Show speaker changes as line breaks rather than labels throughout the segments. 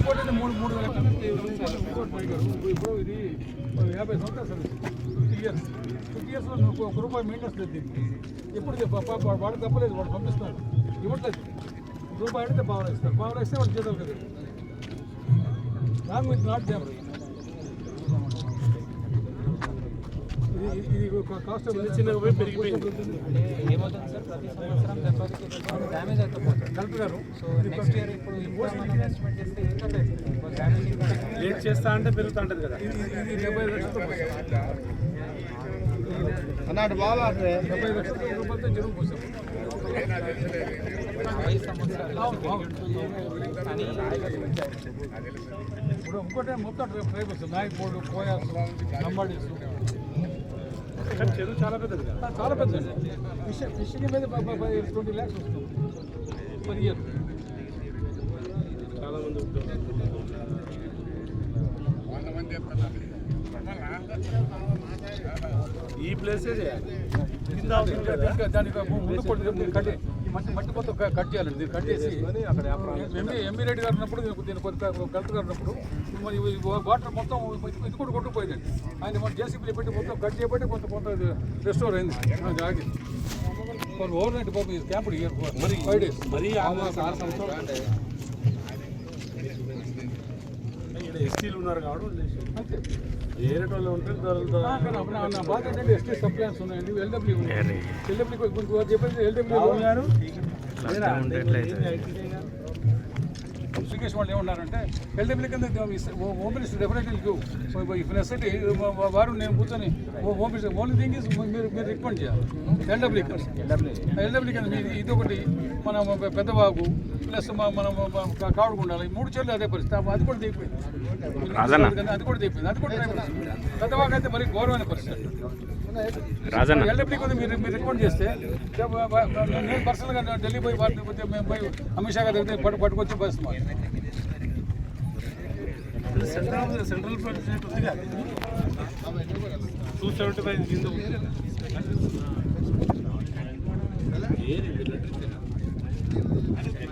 ఇంకోటి 3,000 ఇప్పుడు ఇది 50 సంవత్సరాలు 50 ఇయర్స్లో ఒక రూపాయి మెయింటెన్స్ లేదు దీనికి. ఎప్పుడు వాడు తప్పలేదు, వాడు పంపిస్తున్నారు, ఇవ్వట్లేదు. రూపాయి అడిగితే పావులు ఇస్తారు, పావులు ఇస్తే వాడు చేతారు కదా. Wrong with not dam. ఇది కాస్ట్ చిన్నగా పోయి పెరిగిపోయింది.
ఏమవుతుంది సార్, ప్రతి సంవత్సరం దెబ్బకి డ్యామేజ్ అయిపోతుంది.
కలెక్టర్ గారు
సో నెక్స్ట్ ఇయర్ ఇప్పుడు ఇన్వెస్ట్మెంట్ చేస్తే ఇంకా డ్యామేజ్
లేట్ చేస్తా అంటే పెరుగుతూ ఉంటుంది కదా. ఇది 75 లక్షలతో అన్నాడు బాగా 75 లక్షల రూపాయలతో చెరువు పోసాం.
5 సంవత్సరాలు కానీ
ఇప్పుడు ఇంకోటి మొత్తం ట్రైబల్స్ నాయకుడు, కోయాస్, లంబాడీస్. చెరువు చాలా పెద్దది కదా, చాలా పెద్దది. ఫిషింగ్ మీద 20 lakhs వస్తుంది పర్ ఇయర్. చాలా మంది ఈ ప్లేసే చేయాలి. దానికి ముందు కట్టి మట్టి మొత్తం కట్ చేయాలండి. దీన్ని కట్ చేసి అక్కడ ఎంబీ రెడ్డి గారు ఉన్నప్పుడు దీన్ని కలెక్టర్ గారు ఉన్నప్పుడు మరి వాటర్ మొత్తం ఇది కూడా కొట్టుకుపోయిందండి. ఆయన మన జేసీబీలు పెట్టి మొత్తం కట్ చేయబట్టి కొంత రెస్టోర్ అయింది. ఆగి ఓవర్ నైట్ పాపం ఇది క్యాంప్ ఇయర్ 5 days. మరి 6 సంవత్సరాలు ఎస్టీలు ఉన్నారు కాబట్టి అంతే. వేరే వాళ్ళు ఉంటే నా బాధ ఏంటంటే ఎస్టీ సప్లైన్స్ ఉన్నాయండి. ఎల్డబ్ల్యూ చెప్పేసి ఎల్డబ్ల్యూ అప్లికేషన్ వాళ్ళు ఏమన్నారంటే ఎల్డబ్ల్యూ కింద home minister definitely if necessity వారు నేను కూర్చొని home minister only thing is మీరు రికమెండ్ చేయాలి ఎల్డబ్ల్యూ కింద ఇది ఒకటి మన పెద్దవాగు ప్లస్ మనం కావడకుండాలి. 3 చెర్లు అదే పరిస్థితి. అది కూడా దిగిపోయింది. అది కూడా పెద్దవాగు అయితే మరి ఘోరమైన పరిస్థితి. ఎల్డబ్ల్యూ కొంత మీరు రికమెండ్ చేస్తే నేను పర్సనల్గా ఢిల్లీ పోయి వాటిని మేము పోయి అమిత్ షా గారి పట్టుకొచ్చి పరిస్థితి. సెంట్రల్ బడ్జెట్ ఉంది కదా 275 కింద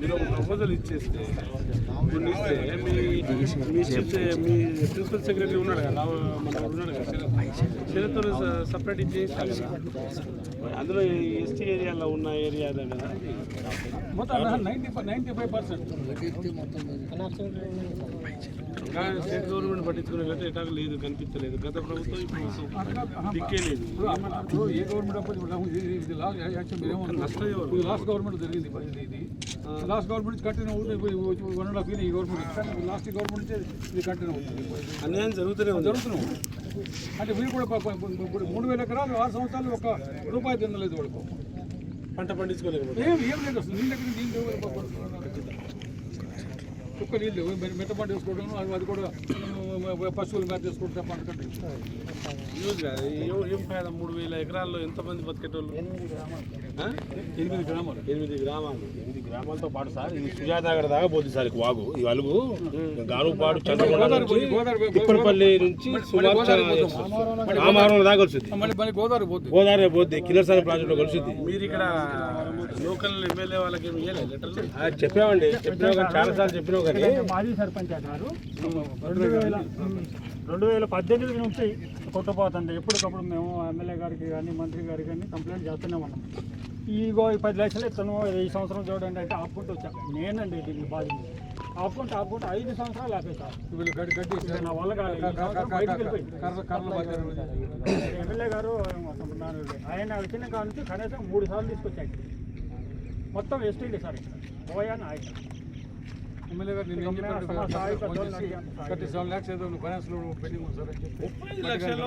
మీరు ప్రపోజల్ ఇచ్చేస్తే కొన్ని ఇస్తే మీ ప్రిన్సిపల్ సెక్రటరీ ఉన్నాడు కదా, మన ఉన్నాడు కదా శరత్తో సపరేట్ ఇచ్చేస్తాడు కదా. అందులో ఎస్టీ ఏరియాలో ఉన్న ఏరియా కదా మొత్తం 95%. స్టేట్ గవర్నమెంట్ పట్టించుకునేటట్టు ఎటా లేదు, కనిపించలేదు. గత ప్రభుత్వం ఇప్పుడు దిక్కే లేదు. ఏ గవర్నమెంట్ నష్టం లాస్ట్ గవర్నమెంట్ జరిగింది. ఇది లాస్ట్ గవర్నమెంట్ కంటిన్యూ అవుతుంది. 1.5 year ఈ గవర్నమెంట్ లాస్ట్ గవర్నమెంట్ ఇది కంటిన్యూ అవుతుంది. అన్యాయం జరుగుతున్నాం. అంటే వీళ్ళు కూడా 3,000 ఎకరాలు 6 సంవత్సరాలు 1 రూపాయి తినలేదు. వాడుకో పంట పండించుకోలేదు. ఏం లేదు అసలు. నీళ్ళ దగ్గర నీళ్ళు కుక్క నీళ్ళు మెత్తపాటు వేసుకోవడం, అది కూడా పశువులు మేత వేసుకోవడం తప్ప అంతకంటే యూజ్ కాదు. ఏం ఫైదా? 3,000 ఎకరాల్లో ఎంతమంది బతికేటోళ్ళు? 8 గ్రామాలు. 8 గ్రామాలతో పాటు సార్ ఇది సుజాతాగర్ దాకా పోతుంది సార్. వాగు ఈ అలుగు గానుపాడు తిప్పలపల్లి నుంచి రామారం దాకా వస్తుంది. మళ్ళీ గోదావరి పోతుంది. కిన్నెరసాని ప్రాజెక్టులో కలిసింది. మీరు ఇక్కడ లోకల్ ఎమ్మెల్యే వాళ్ళకి ఏమి ఇవ్వలేదు లెటర్లు? చెప్పామండి, చాలా సార్లు చెప్పినావు. కానీ
మాజీ సర్పంచ్ గారు 2018 నుంచి కొట్టపోతుంది. ఎప్పటికప్పుడు మేము ఎమ్మెల్యే గారికి కానీ మంత్రి గారికి కానీ కంప్లైంట్ చేస్తూనే ఉన్నాం. ఈ 10 లక్షలు ఇస్తాను ఈ సంవత్సరం చూడండి అంటే ఆపుకుంటూ వచ్చాను. నేనండి దీనికి బాధ్యత. ఆపుకుంటే 5 సంవత్సరాలు ఆపే సార్.
వీళ్ళు గడ్డి
నా వల్ల కాలేదు. బయటికి వెళ్ళిపోయింది.
కర్రలు
ఎమ్మెల్యే గారు ఆయన వచ్చిన కాడ నుంచి కనీసం 3 సార్లు తీసుకొచ్చాడు. మొత్తం ఎస్టీలే సార్ ఇక్కడ పోయాను ఆయన
ఎమ్మెల్యే గారు నేను 37 lakhs ఏదో ఫైనాన్స్ లో పెండింగ్ ఉంది సార్ అని చెప్పి 30 లక్షలు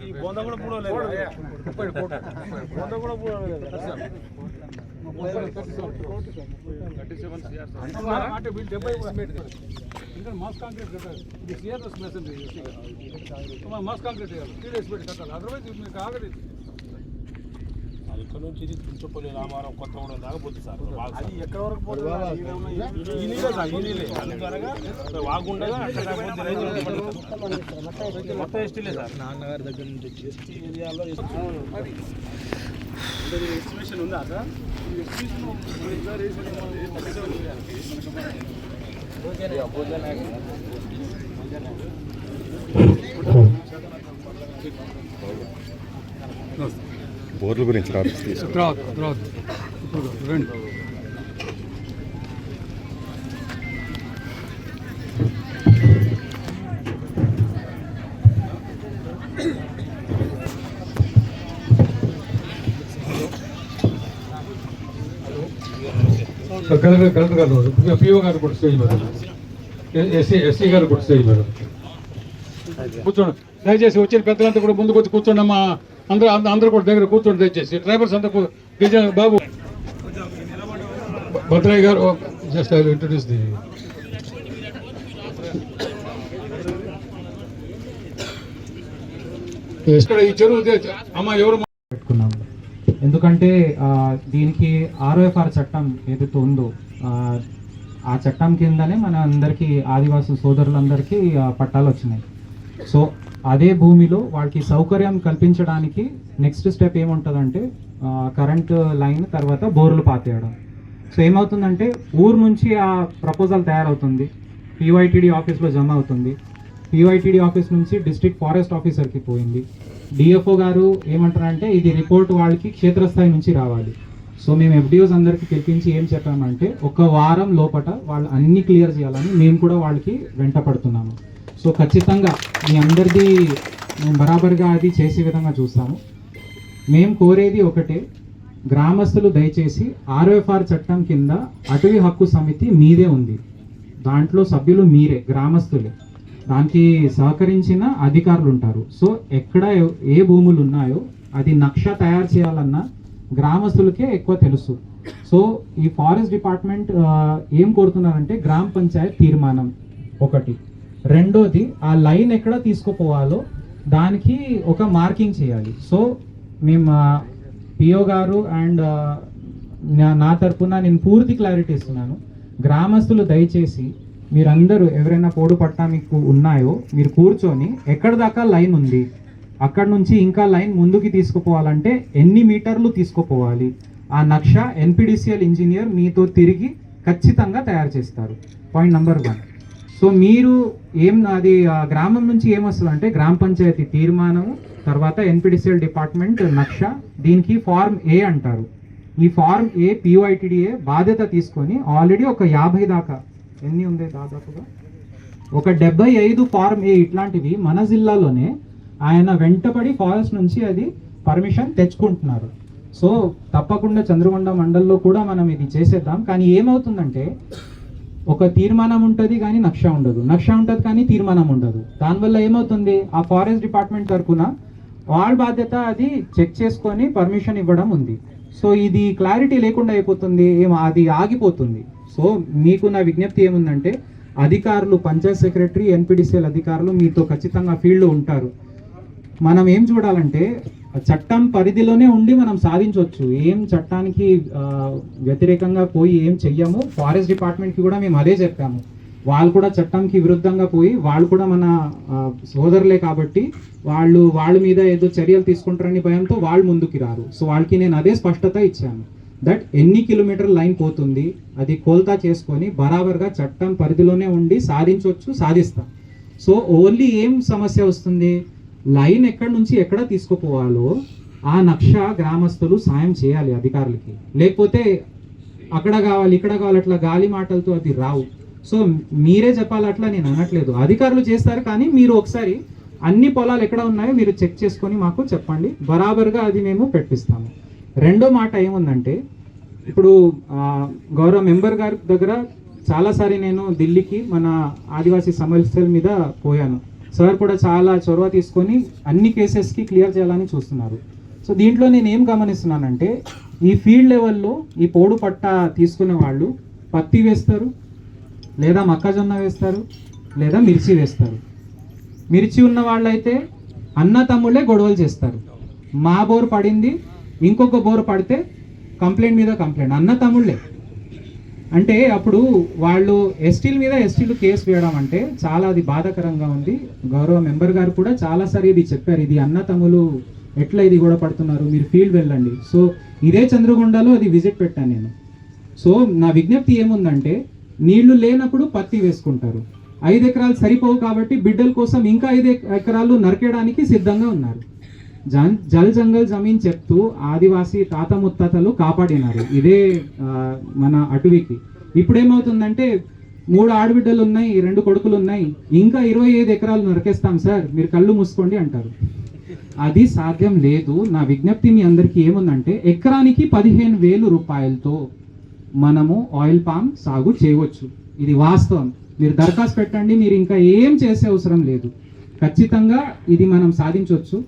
ఈ బొంద కూడా పూడలేదు 30 కోట్లు బొంద కూడా పూడలేదు సార్ 37 అంటే వీళ్ళు 70 ఎస్టిమేట్ ఇంకా మాస్ కాంక్రీట్ కట్టాలి ఇది సిఆర్ఎస్ మెసేజ్ మాస్ కాంక్రీట్ చేయాలి 3 ఎస్టిమేట్ కట్టాలి అదర్వైజ్ మీకు ఆగదు ఇక్కడ నుంచి ఇది తుంచపల్లి రామారావు కొత్తగూడెం దాకా పోతుంది సార్ అది ఎక్కడ వరకు పోతుంది వాగుండగా మొత్తం ఎస్టీలే సార్ నాన్నగారి దగ్గర నుంచి వచ్చి ఎస్టీ ఏరియాలో ఎస్టిమేషన్ ఉందా సార్
బోర్ల గురించి
తర్వాత రండి కలెక్టర్ గారు పిఓ గారు కూడా స్టేజ్ మీద ఎస్సీ గారు కూడా స్టేజ్ మీద కూర్చోండి దయచేసి వచ్చిన పెద్దలంతా కూడా ముందుకు వచ్చి కూర్చోండి అమ్మా అందరూ కూడా దగ్గర కూర్చోండి దయచేసి డ్రైవర్స్ అంతా బాబు భద్రయ్య గారు జస్ట్ ఐ ఇంట్రడ్యూస్ ది ఈ చెరువు అమ్మా ఎవరు
పెట్టుకున్నాము. ఎందుకంటే దీనికి ఆర్ఓఎఫ్ఆర్ చట్టం ఏదైతే ఉందో ఆ చట్టం కిందనే మన అందరికీ ఆదివాసీ సోదరులందరికీ పట్టాలు వచ్చినాయి. సో అదే భూమిలో వాళ్ళకి సౌకర్యం కల్పించడానికి నెక్స్ట్ స్టెప్ ఏముంటుందంటే కరెంట్ లైన్ తర్వాత బోర్లు పాతేయడం. సో ఏమవుతుందంటే ఊరు నుంచి ఆ ప్రపోజల్ తయారవుతుంది, పివైటీడీ ఆఫీస్లో జమ అవుతుంది, పివైటీడీ ఆఫీస్ నుంచి డిస్ట్రిక్ట్ ఫారెస్ట్ ఆఫీసర్కి పోయింది. డిఎఫ్ఓ గారు ఏమంటారంటే ఇది రిపోర్ట్ వాళ్ళకి క్షేత్రస్థాయి నుంచి రావాలి. సో మేము ఎఫ్డిఓస్ అందరికీ పిలిపించి ఏం చెప్పామంటే 1 వారం లోపల వాళ్ళు అన్ని క్లియర్ చేయాలని మేము కూడా వాళ్ళకి వెంట పడుతున్నాము. సో ఖచ్చితంగా మీ అందరిది మేము బరాబర్గా అది చేసే విధంగా చూస్తాము. మేము కోరేది ఒకటే, గ్రామస్తులు దయచేసి ఆర్ఓఎఫ్ఆర్ చట్టం కింద అటవీ హక్కు సమితి మీదే ఉంది, దాంట్లో సభ్యులు మీరే, గ్రామస్తులే, దానికి సహకరించిన అధికారులు ఉంటారు. సో ఎక్కడ ఏ భూములు ఉన్నాయో అది నక్ష తయారు చేయాలన్నా గ్రామస్తులకే ఎక్కువ తెలుసు. సో ఈ ఫారెస్ట్ డిపార్ట్మెంట్ ఏం కోరుతున్నారంటే గ్రామ పంచాయత్ తీర్మానం ఒకటి, రెండోది ఆ లైన్ ఎక్కడ తీసుకుపోవాలో దానికి ఒక మార్కింగ్ చేయాలి. సో మేము పిఓ గారు అండ్ నా తరఫున నేను పూర్తి క్లారిటీ ఇస్తున్నాను. గ్రామస్తులు దయచేసి మీరందరూ ఎవరైనా పోడు పట్టా మీకు ఉన్నాయో మీరు కూర్చొని ఎక్కడ దాకా లైన్ ఉంది, అక్కడ నుంచి ఇంకా లైన్ ముందుకి తీసుకుపోవాలంటే ఎన్ని మీటర్లు తీసుకుపోవాలి, ఆ నక్ష ఎన్పిడిసిఎల్ ఇంజనీర్ మీతో తిరిగి ఖచ్చితంగా తయారు చేస్తారు. Point number 1. సో మీరు అది గ్రామం నుంచి ఏమొస్తుంది అంటే గ్రామ పంచాయతీ తీర్మానము, తర్వాత ఎన్పిడిసిఎల్ డిపార్ట్మెంట్ నక్ష, దీనికి ఫార్మ్ ఏ అంటారు. ఈ ఫార్మ్ ఏ పిఓఐటిడిఏ బాధ్యత తీసుకొని ఆల్రెడీ ఒక 50 దాకా ఎన్ని ఉంది దాదాపుగా ఒక 75 ఫార్మ్ ఏ ఇట్లాంటివి మన జిల్లాలోనే ఆయన వెంటపడి ఫారెస్ట్ నుంచి అది పర్మిషన్ తెచ్చుకుంటున్నారు. సో తప్పకుండా చంద్రగొండ మండల్లో కూడా మనం ఇది చేసేద్దాం. కానీ ఏమవుతుందంటే ఒక తీర్మానం ఉంటుంది కానీ నక్ష ఉండదు, నక్ష ఉంటుంది కానీ తీర్మానం ఉండదు. దానివల్ల ఏమవుతుంది, ఆ ఫారెస్ట్ డిపార్ట్మెంట్ తరఫున వాళ్ళ బాధ్యత అది చెక్ చేసుకొని పర్మిషన్ ఇవ్వడం ఉంది. సో ఇది క్లారిటీ లేకుండా అయిపోతుంది, అది ఆగిపోతుంది. సో మీకు నా విజ్ఞప్తి ఏముందంటే అధికారులు, పంచాయత్ సెక్రటరీ, ఎన్పిడిసిఎల్ అధికారులు మీతో ఖచ్చితంగా ఫీల్డ్లో ఉంటారు. మనం ఏం చూడాలంటే చట్టం పరిధిలోనే ఉండి మనం సాధించవచ్చు, ఏం చట్టానికి వ్యతిరేకంగా పోయి ఏం చెయ్యము. ఫారెస్ట్ డిపార్ట్మెంట్కి కూడా మేము అదే చెప్పాము, వాళ్ళు కూడా చట్టంకి విరుద్ధంగా పోయి వాళ్ళు కూడా మన సోదరులే కాబట్టి వాళ్ళ మీద ఏదో చర్యలు తీసుకుంటారని భయంతో వాళ్ళు ముందుకు రారు. సో వాళ్ళకి నేను అదే స్పష్టత ఇచ్చాను, దట్ ఎన్ని కిలోమీటర్ లైన్ పోతుంది అది కోల్తా చేసుకొని బరాబర్గా చట్టం పరిధిలోనే ఉండి సాధించవచ్చు, సాధిస్తాం. సో ఓన్లీ ఏం సమస్య వస్తుంది, లైన్ ఎక్కడి నుంచి ఎక్కడ తీసుకుపోవాలో ఆ నక్ష గ్రామస్తులు సాయం చేయాలి అధికారులకి. లేకపోతే అక్కడ కావాలి ఇక్కడ కావాలి అట్లా గాలి మాటలతో అది రావు. సో మీరే చెప్పాలి, అట్లా నేను అనట్లేదు, అధికారులు చేస్తారు. కానీ మీరు ఒకసారి అన్ని పొలాలు ఎక్కడ ఉన్నాయో మీరు చెక్ చేసుకొని మాకు చెప్పండి, బరాబర్గా అది మేము పెట్టిస్తాము. రెండో మాట ఏముందంటే, ఇప్పుడు గౌరవ మెంబర్ గారి దగ్గర చాలాసారి నేను ఢిల్లీకి మన ఆదివాసీ సమస్యల మీద పోయాను. సార్ కూడా చాలా చొరవ తీసుకొని అన్ని కేసెస్కి క్లియర్ చేయాలని చూస్తున్నారు. సో దీంట్లో నేను ఏం గమనిస్తున్నానంటే, ఈ ఫీల్డ్ లెవెల్లో ఈ పోడు పట్ట తీసుకునే వాళ్ళు పత్తి వేస్తారు, లేదా మొక్కజొన్న వేస్తారు, లేదా మిర్చి వేస్తారు. మిర్చి ఉన్న వాళ్ళైతే అన్న తమ్ముళ్ళే గొడవలు చేస్తారు. మా బోరు పడింది, ఇంకొక బోరు పడితే కంప్లైంట్ మీద కంప్లైంట్, అన్న తమ్ముళ్ళే. అంటే అప్పుడు వాళ్ళు ఎస్టీలు కేసు వేయడం అంటే చాలా అది బాధాకరంగా ఉంది. గౌరవ మెంబర్ గారు కూడా చాలాసారి ఇది చెప్పారు, ఇది అన్న తమ్ములు ఎట్లా ఇది కూడా పడుతున్నారు, మీరు ఫీల్డ్ వెళ్ళండి. సో ఇదే చంద్రగొండలో అది విజిట్ పెట్టాను నేను. సో నా విజ్ఞప్తి ఏముందంటే, నీళ్లు లేనప్పుడు పత్తి వేసుకుంటారు, 5 ఎకరాలు సరిపోవు కాబట్టి బిడ్డల కోసం ఇంకా 5 ఎకరాలు నరికేయడానికి సిద్ధంగా ఉన్నారు. జల్ జంగల్ జమీన్ చెప్తూ ఆదివాసీ తాత ముత్తాతలు కాపాడినారు ఇదే మన అటవీకి. ఇప్పుడు ఏమవుతుందంటే, 3 ఆడబిడ్డలు ఉన్నాయి, 2 కొడుకులు ఉన్నాయి, ఇంకా 25 ఎకరాలు నరికేస్తాం సార్, మీరు కళ్ళు మూసుకోండి అంటారు. అది సాధ్యం లేదు. నా విజ్ఞప్తి మీ అందరికీ ఏముందంటే, ఎకరానికి 15,000 రూపాయలతో మనము ఆయిల్ పామ్ సాగు చేయవచ్చు. ఇది వాస్తవం. మీరు దరఖాస్తు పెట్టండి, మీరు ఇంకా ఏం చేసే అవసరం లేదు. ఖచ్చితంగా ఇది మనం సాధించవచ్చు.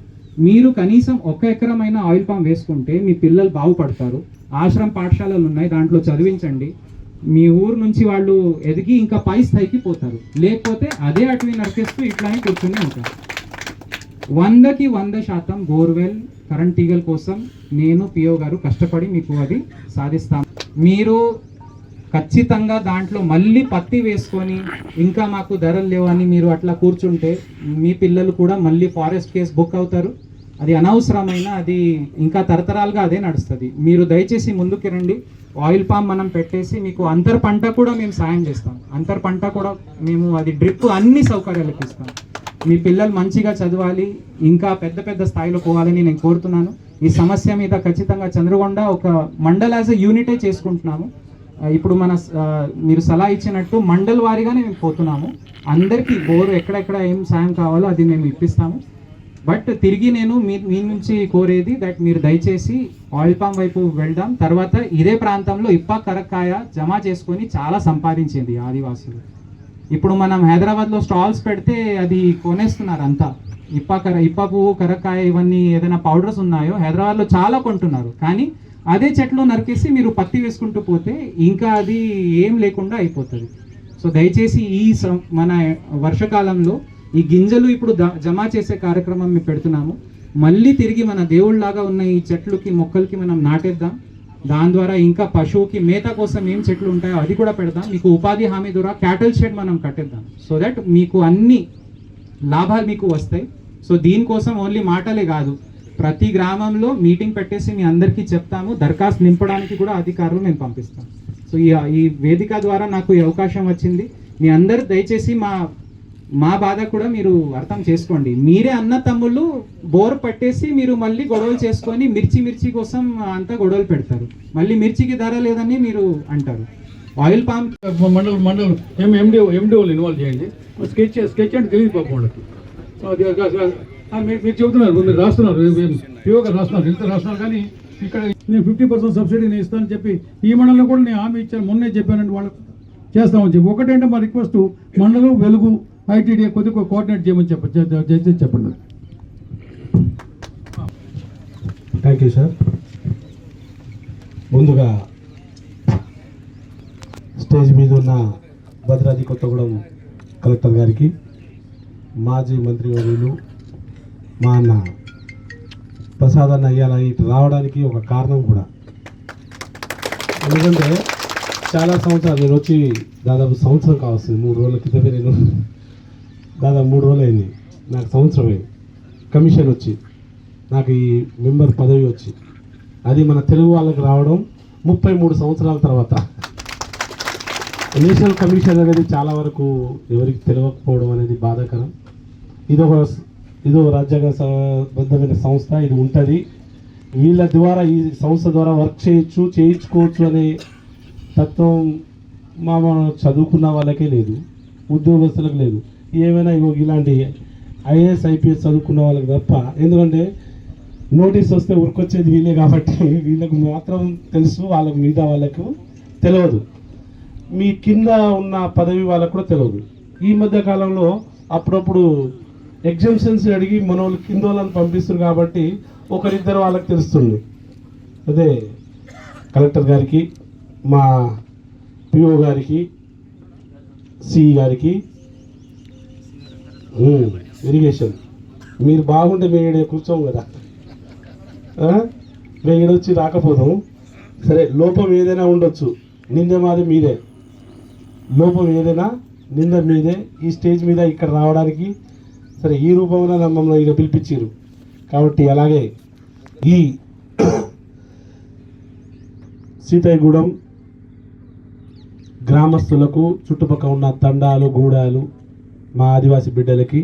మీరు కనీసం 1 ఎకరమైన ఆయిల్ పామ్ వేసుకుంటే మీ పిల్లలు బాగుపడతారు. ఆశ్రమ పాఠశాలలు ఉన్నాయి, దాంట్లో చదివించండి. మీ ఊరు నుంచి వాళ్ళు ఎదిగి ఇంకా పై స్థాయికి పోతారు. లేకపోతే అదే అటవీ నరికేస్తూ ఇట్లానే కూర్చొని ఉంటారు. 100కి 100% బోర్వెల్ కరెంట్ తీగల కోసం నేను పిఓ గారు కష్టపడి మీకు అది సాధిస్తాం. మీరు ఖచ్చితంగా దాంట్లో మళ్ళీ పత్తి వేసుకొని ఇంకా మాకు ధరలు లేవని మీరు అట్లా కూర్చుంటే మీ పిల్లలు కూడా మళ్ళీ ఫారెస్ట్ కేసు బుక్ అవుతారు. అది అనవసరమైన, అది ఇంకా తరతరాలుగా అదే నడుస్తుంది. మీరు దయచేసి ముందుకు రండి. ఆయిల్ పామ్ మనం పెట్టేసి మీకు అంతర్ పంట కూడా మేము సాయం చేస్తాం. అంతర్ పంట కూడా మేము అది డ్రిప్ అన్ని సౌకర్యాలు ఇస్తాం. మీ పిల్లలు మంచిగా చదవాలి, ఇంకా పెద్ద పెద్ద స్థాయిలో పోవాలని నేను కోరుతున్నాను. ఈ సమస్య మీద ఖచ్చితంగా చంద్రగొండ ఒక మండల్ యాజ్ ఎ యూనిటే చేసుకుంటున్నాము. ఇప్పుడు మన మీరు సలహా ఇచ్చినట్టు మండల్ వారీగానే మేము పోతున్నాము. అందరికీ బోరు ఎక్కడెక్కడ ఏం సాయం కావాలో అది మేము ఇప్పిస్తాము. బట్ తిరిగి నేను మీ నుంచి కోరేది దట్ మీరు దయచేసి ఆయిల్ పామ్ వైపు వెళ్దాం. తర్వాత ఇదే ప్రాంతంలో ఇప్ప కరక్కాయ జమ చేసుకొని చాలా సంపాదించింది ఆదివాసులు. ఇప్పుడు మనం హైదరాబాద్లో స్టాల్స్ పెడితే అది కొనేస్తున్నారు అంతా. ఇప్ప పువ్వు, కరక్కాయ ఇవన్నీ ఏదైనా పౌడర్స్ ఉన్నాయో హైదరాబాద్లో చాలా కొంటున్నారు. కానీ అదే చెట్లు నరికేసి మీరు పత్తి వేసుకుంటూ పోతే ఇంకా అది ఏం లేకుండా అయిపోతుంది. సో దయచేసి ఈ మన వర్షకాలంలో ఈ గింజలు ఇప్పుడు జమ చేసే కార్యక్రమం మేము పెడుతున్నాము. మళ్ళీ తిరిగి మన దేవుళ్ళలాగా ఉన్న ఈ చెట్లుకి మొక్కలకి మనం నాటేద్దాం. దాని ద్వారా ఇంకా పశువుకి మేత కోసం ఏం చెట్లు ఉంటాయో అది కూడా పెడదాం. మీకు ఉపాధి హామీ ద్వారా క్యాటల్ షెడ్ మనం కట్టేద్దాం. సో దట్ మీకు అన్ని లాభాలు మీకు వస్తాయి. సో దీనికోసం ఓన్లీ మాటలే కాదు, ప్రతి గ్రామంలో మీటింగ్ పెట్టేసి మీ అందరికీ చెప్తాము. దరఖాస్తు నింపడానికి కూడా అధికారులు మేము పంపిస్తాం. సో ఈ వేదిక ద్వారా నాకు ఈ అవకాశం వచ్చింది. మీ అందరు దయచేసి మా బాధ కూడా మీరు అర్థం చేసుకోండి. మీరే అన్న తమ్ముళ్ళు బోర్ పట్టేసి మీరు మళ్ళీ గొడవలు చేసుకొని మిర్చి కోసం అంతా గొడవలు పెడతారు. మళ్ళీ మిర్చికి ధర లేదని మీరు అంటారు. ఆయిల్ పామ్
మండల్ ఎండిఓలు ఇన్వాల్వ్ చేయండి. స్కెచ్ అంటే తెలియదు పాపం వాళ్ళకి. మీరు చెబుతున్నారు, మీరు రాస్తున్నారు, పిఓగా రాస్తున్నారు, ఎంత రాస్తున్నారు. కానీ ఇక్కడ నేను 50% సబ్సిడీ నేను ఇస్తానని చెప్పి ఈ మండలంలో కూడా నేను హామీ ఇచ్చాను. మొన్నే చెప్పానండి వాళ్ళకు చేస్తామని చెప్పి. ఒకటంటే మా రిక్వెస్ట్, మండలం వెలుగు ఐటీడీ కొద్దిగా కోఆర్డినేట్ చేయమని చెప్పండి.
Thank you sir. ముందుగా స్టేజ్ మీద ఉన్న భద్రాద్రి కొత్తగూడెం కలెక్టర్ గారికి, మాజీ మంత్రివర్యులు మా అన్న ప్రసాద్ అన్న ఇవాళ ఇటు రావడానికి ఒక కారణం కూడా. ఎందుకంటే చాలా సంవత్సరాలు నేను వచ్చి దాదాపు సంవత్సరం కావస్తుంది. 3 రోజుల క్రితమే నేను దాదాపు 3 రోజులు అయింది. నాకు సంవత్సరం అయింది కమిషన్ వచ్చి, నాకు ఈ మెంబర్ పదవి వచ్చి. అది మన తెలుగు వాళ్ళకి రావడం 33 సంవత్సరాల తర్వాత. నేషనల్ కమిషన్ అనేది చాలా వరకు ఎవరికి తెలియకపోవడం అనేది బాధాకరం. ఇదో రాజ్యాంగబద్ధమైన సంస్థ, ఇది ఉంటుంది. వీళ్ళ ద్వారా, ఈ సంస్థ ద్వారా వర్క్ చేయించుకోవచ్చు అనే తత్వం మా చదువుకున్న వాళ్ళకే లేదు, ఉద్యోగస్తులకు లేదు. ఏమైనా ఇలాంటి ఐఏఎస్ ఐపీఎస్ చదువుకున్న వాళ్ళకి తప్ప, ఎందుకంటే నోటీస్ వస్తే ఉరికొచ్చేది వీళ్ళే కాబట్టి వీళ్ళకు మాత్రం తెలుసు, వాళ్ళకు మిగతా వాళ్ళకు తెలియదు. మీ కింద ఉన్న పదవి వాళ్ళకు కూడా తెలియదు. ఈ మధ్య కాలంలో అప్పుడప్పుడు ఎగ్జామ్షన్స్ అడిగి మన వాళ్ళు కింద వాళ్ళని పంపిస్తున్నారు కాబట్టి ఒకరిద్దరు వాళ్ళకి తెలుస్తుంది. అదే కలెక్టర్ గారికి, మా పిఓ గారికి, సిఈ గారికి, ఇరిగేషన్ మీరు బాగుంటే మేము ఇక్కడ కూర్చోము కదా, మేము ఇక్కడ వచ్చి రాకపోతాము. సరే, లోపం ఏదైనా ఉండొచ్చు, నింద మాది మీదే. లోపం ఏదైనా నింద మీదే. ఈ స్టేజ్ మీద ఇక్కడ రావడానికి సరే ఈ రూపంలో మమ్మల్ని ఇక్కడ పిలిపించారు కాబట్టి, అలాగే ఈ సీతాయిగూడెం గ్రామస్తులకు, చుట్టుపక్కల ఉన్న తండాలు, గూడాలు, మా ఆదివాసీ బిడ్డలకి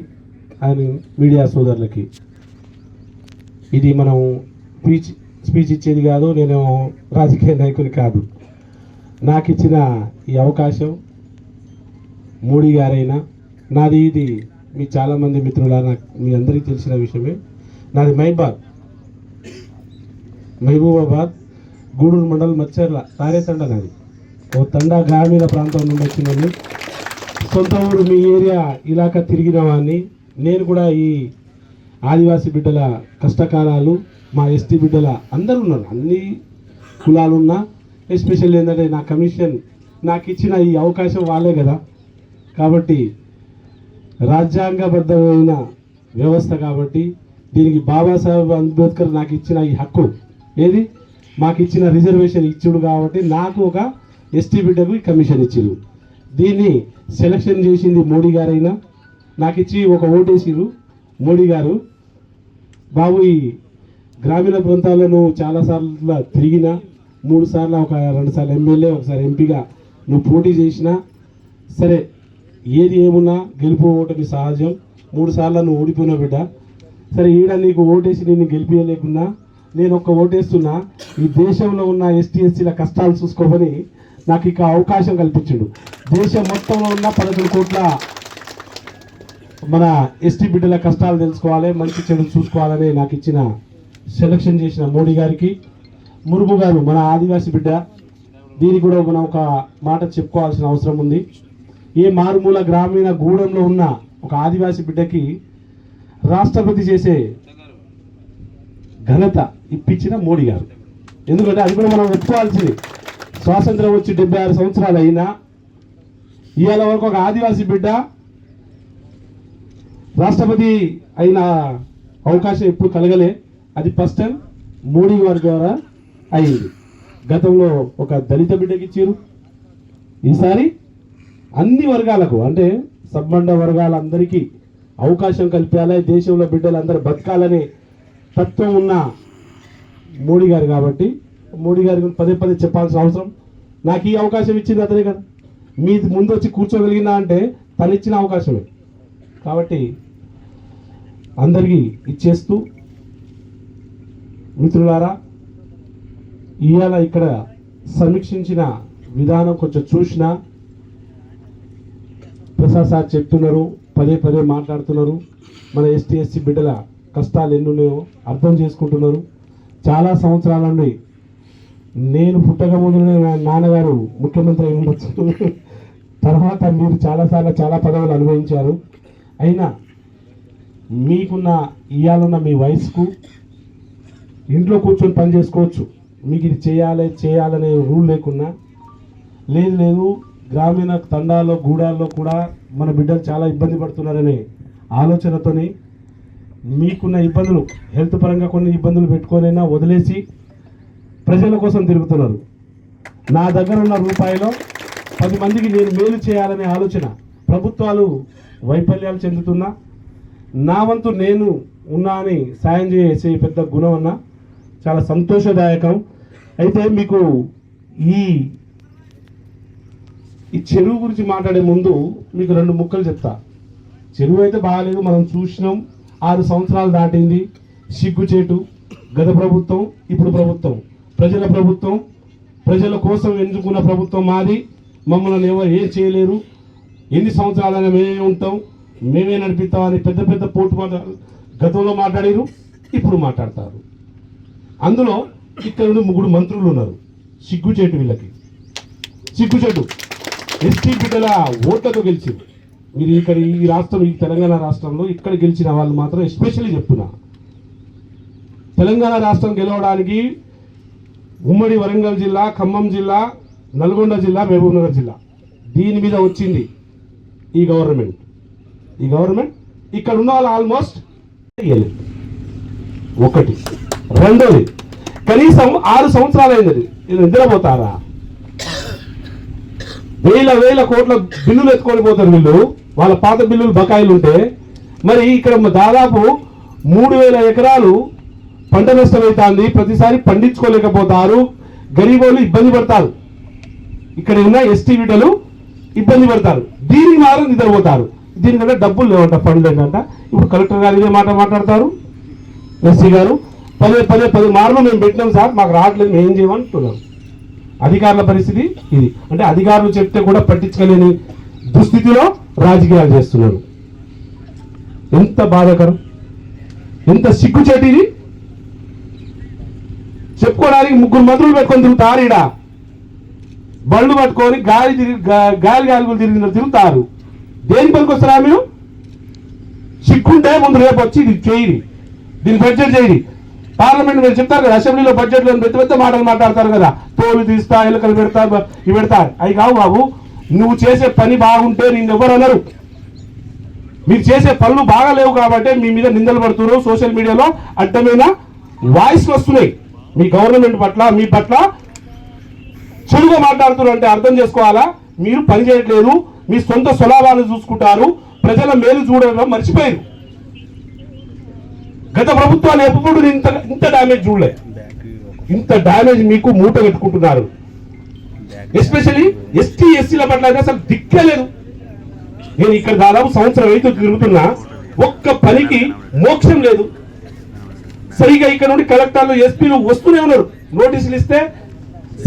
అని మీడియా సోదరులకి, ఇది మనం స్పీచ్ ఇచ్చేది కాదు, నేను రాజకీయ నాయకుని కాదు. నాకు ఇచ్చిన ఈ అవకాశం మోడీ గారైనా, నాది ఇది మీ చాలామంది మిత్రుల, నాకు మీ అందరికీ తెలిసిన విషయమే. నాది మహబూబాబాద్ గూడూరు మండలం మచ్చర్ల తారే తండ. నాది ఓ తండా గ్రామీణ ప్రాంతం నుండి వచ్చినది. సొంత ఊరు మీ ఏరియా ఇలాకా తిరిగిన వాడిని. నేను కూడా ఈ ఆదివాసీ బిడ్డల కష్టకాలాలు, మా ఎస్టీ బిడ్డల అందరూ ఉన్నారు, అన్ని కులాలున్నా, ఎస్పెషల్ ఏంటంటే నా కమిషన్ నాకు ఇచ్చిన ఈ అవకాశం వాళ్ళే కదా. కాబట్టి రాజ్యాంగబద్ధమైన వ్యవస్థ కాబట్టి దీనికి బాబాసాహెబ్ అంబేద్కర్ నాకు ఇచ్చిన ఈ హక్కు ఏది, మాకు ఇచ్చిన రిజర్వేషన్ ఇచ్చుడు కాబట్టి నాకు ఒక ఎస్టీ బిడ్డకు కమిషన్ ఇచ్చిరు. దీన్ని సెలక్షన్ చేసింది మోడీ గారైనా, నాకు ఇచ్చి ఒక ఓటేసిరు మోడీ గారు. బాబు, ఈ గ్రామీణ ప్రాంతాల్లో నువ్వు చాలాసార్లు తిరిగినా, 3 సార్లు, ఒక 2 సార్లు ఎమ్మెల్యే, ఒకసారి ఎంపీగా నువ్వు పోటీ చేసినా సరే, ఏది ఏమున్నా గెలుపు ఓటమి సహజం. 3 సార్లు నువ్వు ఓడిపోయిన బిడ్డ. సరే, ఈడ నీకు ఓటేసి నేను గెలిపించలేకున్నా నేను ఒక్క ఓటేస్తున్నా, ఈ దేశంలో ఉన్న ఎస్టీ ఎస్సీల కష్టాలు చూసుకోమని నాకు ఇక అవకాశం కల్పించాడు. దేశం మొత్తంలో ఉన్న 11 కోట్ల మన ఎస్టీ బిడ్డల కష్టాలు తెలుసుకోవాలి, మంచి చెడు చూసుకోవాలని నాకు ఇచ్చిన సెలక్షన్ చేసిన మోడీ గారికి, మురుము గారు మన ఆదివాసీ బిడ్డ, దీనికి కూడా మనం ఒక మాట చెప్పుకోవాల్సిన అవసరం ఉంది. ఏ మారుమూల గ్రామీణ గూడెంలో ఉన్న ఒక ఆదివాసీ బిడ్డకి రాష్ట్రపతి చేసే ఘనత ఇప్పించిన మోడీ గారు. ఎందుకంటే అది కూడా మనం ఒప్పుకోవాల్సింది. స్వాతంత్రం వచ్చి 76 సంవత్సరాలు అయినా ఇవాళ వరకు ఒక ఆదివాసీ బిడ్డ రాష్ట్రపతి అయిన అవకాశం ఎప్పుడు కలగలే. అది ఫస్ట్ టైం మోడీ గారి ద్వారా అయింది. గతంలో ఒక దళిత బిడ్డకి ఇచ్చారు, ఈసారి అన్ని వర్గాలకు, అంటే సబ్బండ వర్గాలందరికీ అవకాశం కల్పించాలి, దేశంలో బిడ్డలు అందరూ బతకాలనే తత్వం ఉన్న మోడీ గారు కాబట్టి మోడీ గారికి పదే చెప్పాల్సిన అవసరం. నాకు ఈ అవకాశం ఇచ్చింది అతనే కదా, మీ ముందు వచ్చి కూర్చోగలిగినా అంటే తను ఇచ్చిన అవకాశమే. కాబట్టి అందరికీ ఇచ్చేస్తూ, మిత్రులారా, ఇవాళ ఇక్కడ సమీక్షించిన విధానం కొంచెం చూసినా, ప్రసాద్ సార్ చెప్తున్నారు, పదే మాట్లాడుతున్నారు, మన ఎస్టీ ఎస్సీ బిడ్డల కష్టాలు ఎన్నున్నాయో అర్థం చేసుకుంటున్నారు. చాలా సంవత్సరాల నుండి, నేను పుట్టక ముందునే నాన్నగారు ముఖ్యమంత్రి అయి ఉండొచ్చు, తర్వాత మీరు చాలాసార్లు చాలా పదవులు అనుభవించారు. అయినా మీకున్న ఇవాళన్న మీ వయసుకు ఇంట్లో కూర్చొని పని చేసుకోవచ్చు. మీకు ఇది చేయాలనే రూల్ లేకున్నా, లేదు గ్రామీణ తండాల్లో గూడాల్లో కూడా మన బిడ్డలు చాలా ఇబ్బంది పడుతున్నారనే ఆలోచనతోని మీకున్న ఇబ్బందులు, హెల్త్ పరంగా కొన్ని ఇబ్బందులు పెట్టుకొనైనా వదిలేసి ప్రజల కోసం తిరుగుతున్నారు. నా దగ్గర ఉన్న రూపాయలో 10 మందికి నేను మేలు చేయాలనే ఆలోచన. ప్రభుత్వాలు వైఫల్యాలు చెందుతున్నా నా వంతు నేను ఉన్నా అని సాయం చేసే పెద్ద గుణం అన్న చాలా సంతోషదాయకం. అయితే మీకు ఈ చెరువు గురించి మాట్లాడే ముందు మీకు 2 ముక్కలు చెప్తా. చెరువు అయితే బాగాలేదు, మనం చూసినాం, 6 సంవత్సరాలు దాటింది. సిగ్గుచేటు. గత ప్రభుత్వం, ఇప్పుడు ప్రభుత్వం, ప్రజల ప్రభుత్వం, ప్రజల కోసం ఎంచుకున్న ప్రభుత్వం మాది. మమ్మల్ని ఎవరు ఏం చేయలేరు, ఎన్ని సంవత్సరాలైనా మేమే ఉంటాం, మేమే నడిపిస్తాం అని పెద్ద పెద్ద పోటు గతంలో మాట్లాడారు, ఇప్పుడు మాట్లాడతారు. అందులో ఇక్కడ నుండి 3 మంత్రులు ఉన్నారు. సిగ్గుచేటు వీళ్ళకి, సిగ్గుచేటు. ఎస్టీ బిడ్డల ఓట్లతో గెలిచింది. మీరు ఇక్కడ ఈ రాష్ట్రం, ఈ తెలంగాణ రాష్ట్రంలో ఇక్కడ గెలిచిన వాళ్ళు మాత్రం ఎస్పెషల్లీ చెప్తున్నా, తెలంగాణ రాష్ట్రం గెలవడానికి ఉమ్మడి వరంగల్ జిల్లా, ఖమ్మం జిల్లా, నల్గొండ జిల్లా, మహబూబ్నగర్ జిల్లా దీని మీద వచ్చింది ఈ గవర్నమెంట్. ఇక్కడ ఉన్న వాళ్ళు ఆల్మోస్ట్ ఒకటి. రెండోది, కనీసం 6 సంవత్సరాలు అయింది. ఇది నిద్రపోతారా? వేల కోట్ల బిల్లులు ఎత్తుకొని పోతారు వీళ్ళు, వాళ్ళ పాత బిల్లులు బకాయిలు ఉంటే. మరి ఇక్కడ దాదాపు 3000 ఎకరాలు పంట నష్టం అవుతుంది, ప్రతిసారి పండించుకోలేకపోతారు, గరీబోళ్ళు ఇబ్బంది పడతారు, ఇక్కడ ఉన్న ఎస్టీ బిడ్డలు ఇబ్బంది పడతారు, దీనికి మాత్రం నిద్రపోతారు. దీనికంటే డబ్బులు లేవంట, ఫండ్లు ఏంటంట. ఇప్పుడు కలెక్టర్ గారు ఇదే మాట మాట్లాడతారు, ఎస్సీ గారు పదే మార్లు మేము పెట్టినాం సార్, మాకు రావట్లేదు, మేము ఏం చేయమంటున్నాం. అధికారుల పరిస్థితి ఇది. అంటే అధికారులు చెప్తే కూడా పట్టించుకోలేని దుస్థితిలో రాజకీయాలు చేస్తున్నారు. ఎంత బాధాకరం, ఎంత సిగ్గుచేటు ఇది. చెప్పుకోవడానికి 3 మంత్రులు పెట్టుకొని తిరుగుతారు, ఈడ బళ్ళు పట్టుకొని గాలి తిరుగుతారు. దేని పనికి వస్తారా మీరు? సిగ్గుంటే ముందు రేపు వచ్చి ఇది చేయి, దీన్ని బడ్జెట్ చేయి. పార్లమెంట్ మీరు చెప్తారు కదా, అసెంబ్లీలో బడ్జెట్లో పెద్ద మాటలు మాట్లాడతారు కదా, తోలు తీస్తా, ఎలుకలు పెడతా, ఇవి పెడతారు. అవి కావు బాబు. నువ్వు చేసే పని బాగుంటే నిన్ను ఎవరు అన్నారు. మీరు చేసే పనులు బాగాలేవు కాబట్టి మీ మీద నిందలు పడుతున్నారు. సోషల్ మీడియాలో అడ్డమైన వాయిస్లు వస్తున్నాయి మీ గవర్నమెంట్ పట్ల, మీ పట్ల చెడుగా మాట్లాడుతున్నారు. అంటే అర్థం చేసుకోవాలా, మీరు పని చేయట్లేదు, మీ సొంత స్వలాభాలు చూసుకుంటారు, ప్రజల మేలు చూడడం మర్చిపోయారు. గత ప్రభుత్వాలు ఎప్పుడు ఇంత డ్యామేజ్ చూడలే. ఇంత డ్యామేజ్ మీకు మూట పెట్టుకుంటున్నారు. ఎస్పెషల్లీ ఎస్సీల పట్ల అయితే అసలు దిక్కే లేదు. నేను ఇక్కడ దాదాపు సంవత్సరం అయితే తిరుగుతున్నా, ఒక్క పనికి మోక్షం లేదు. సరిగా ఇక్కడ నుండి కలెక్టర్లు, ఎస్పీలు వస్తూనే ఉన్నారు. నోటీసులు ఇస్తే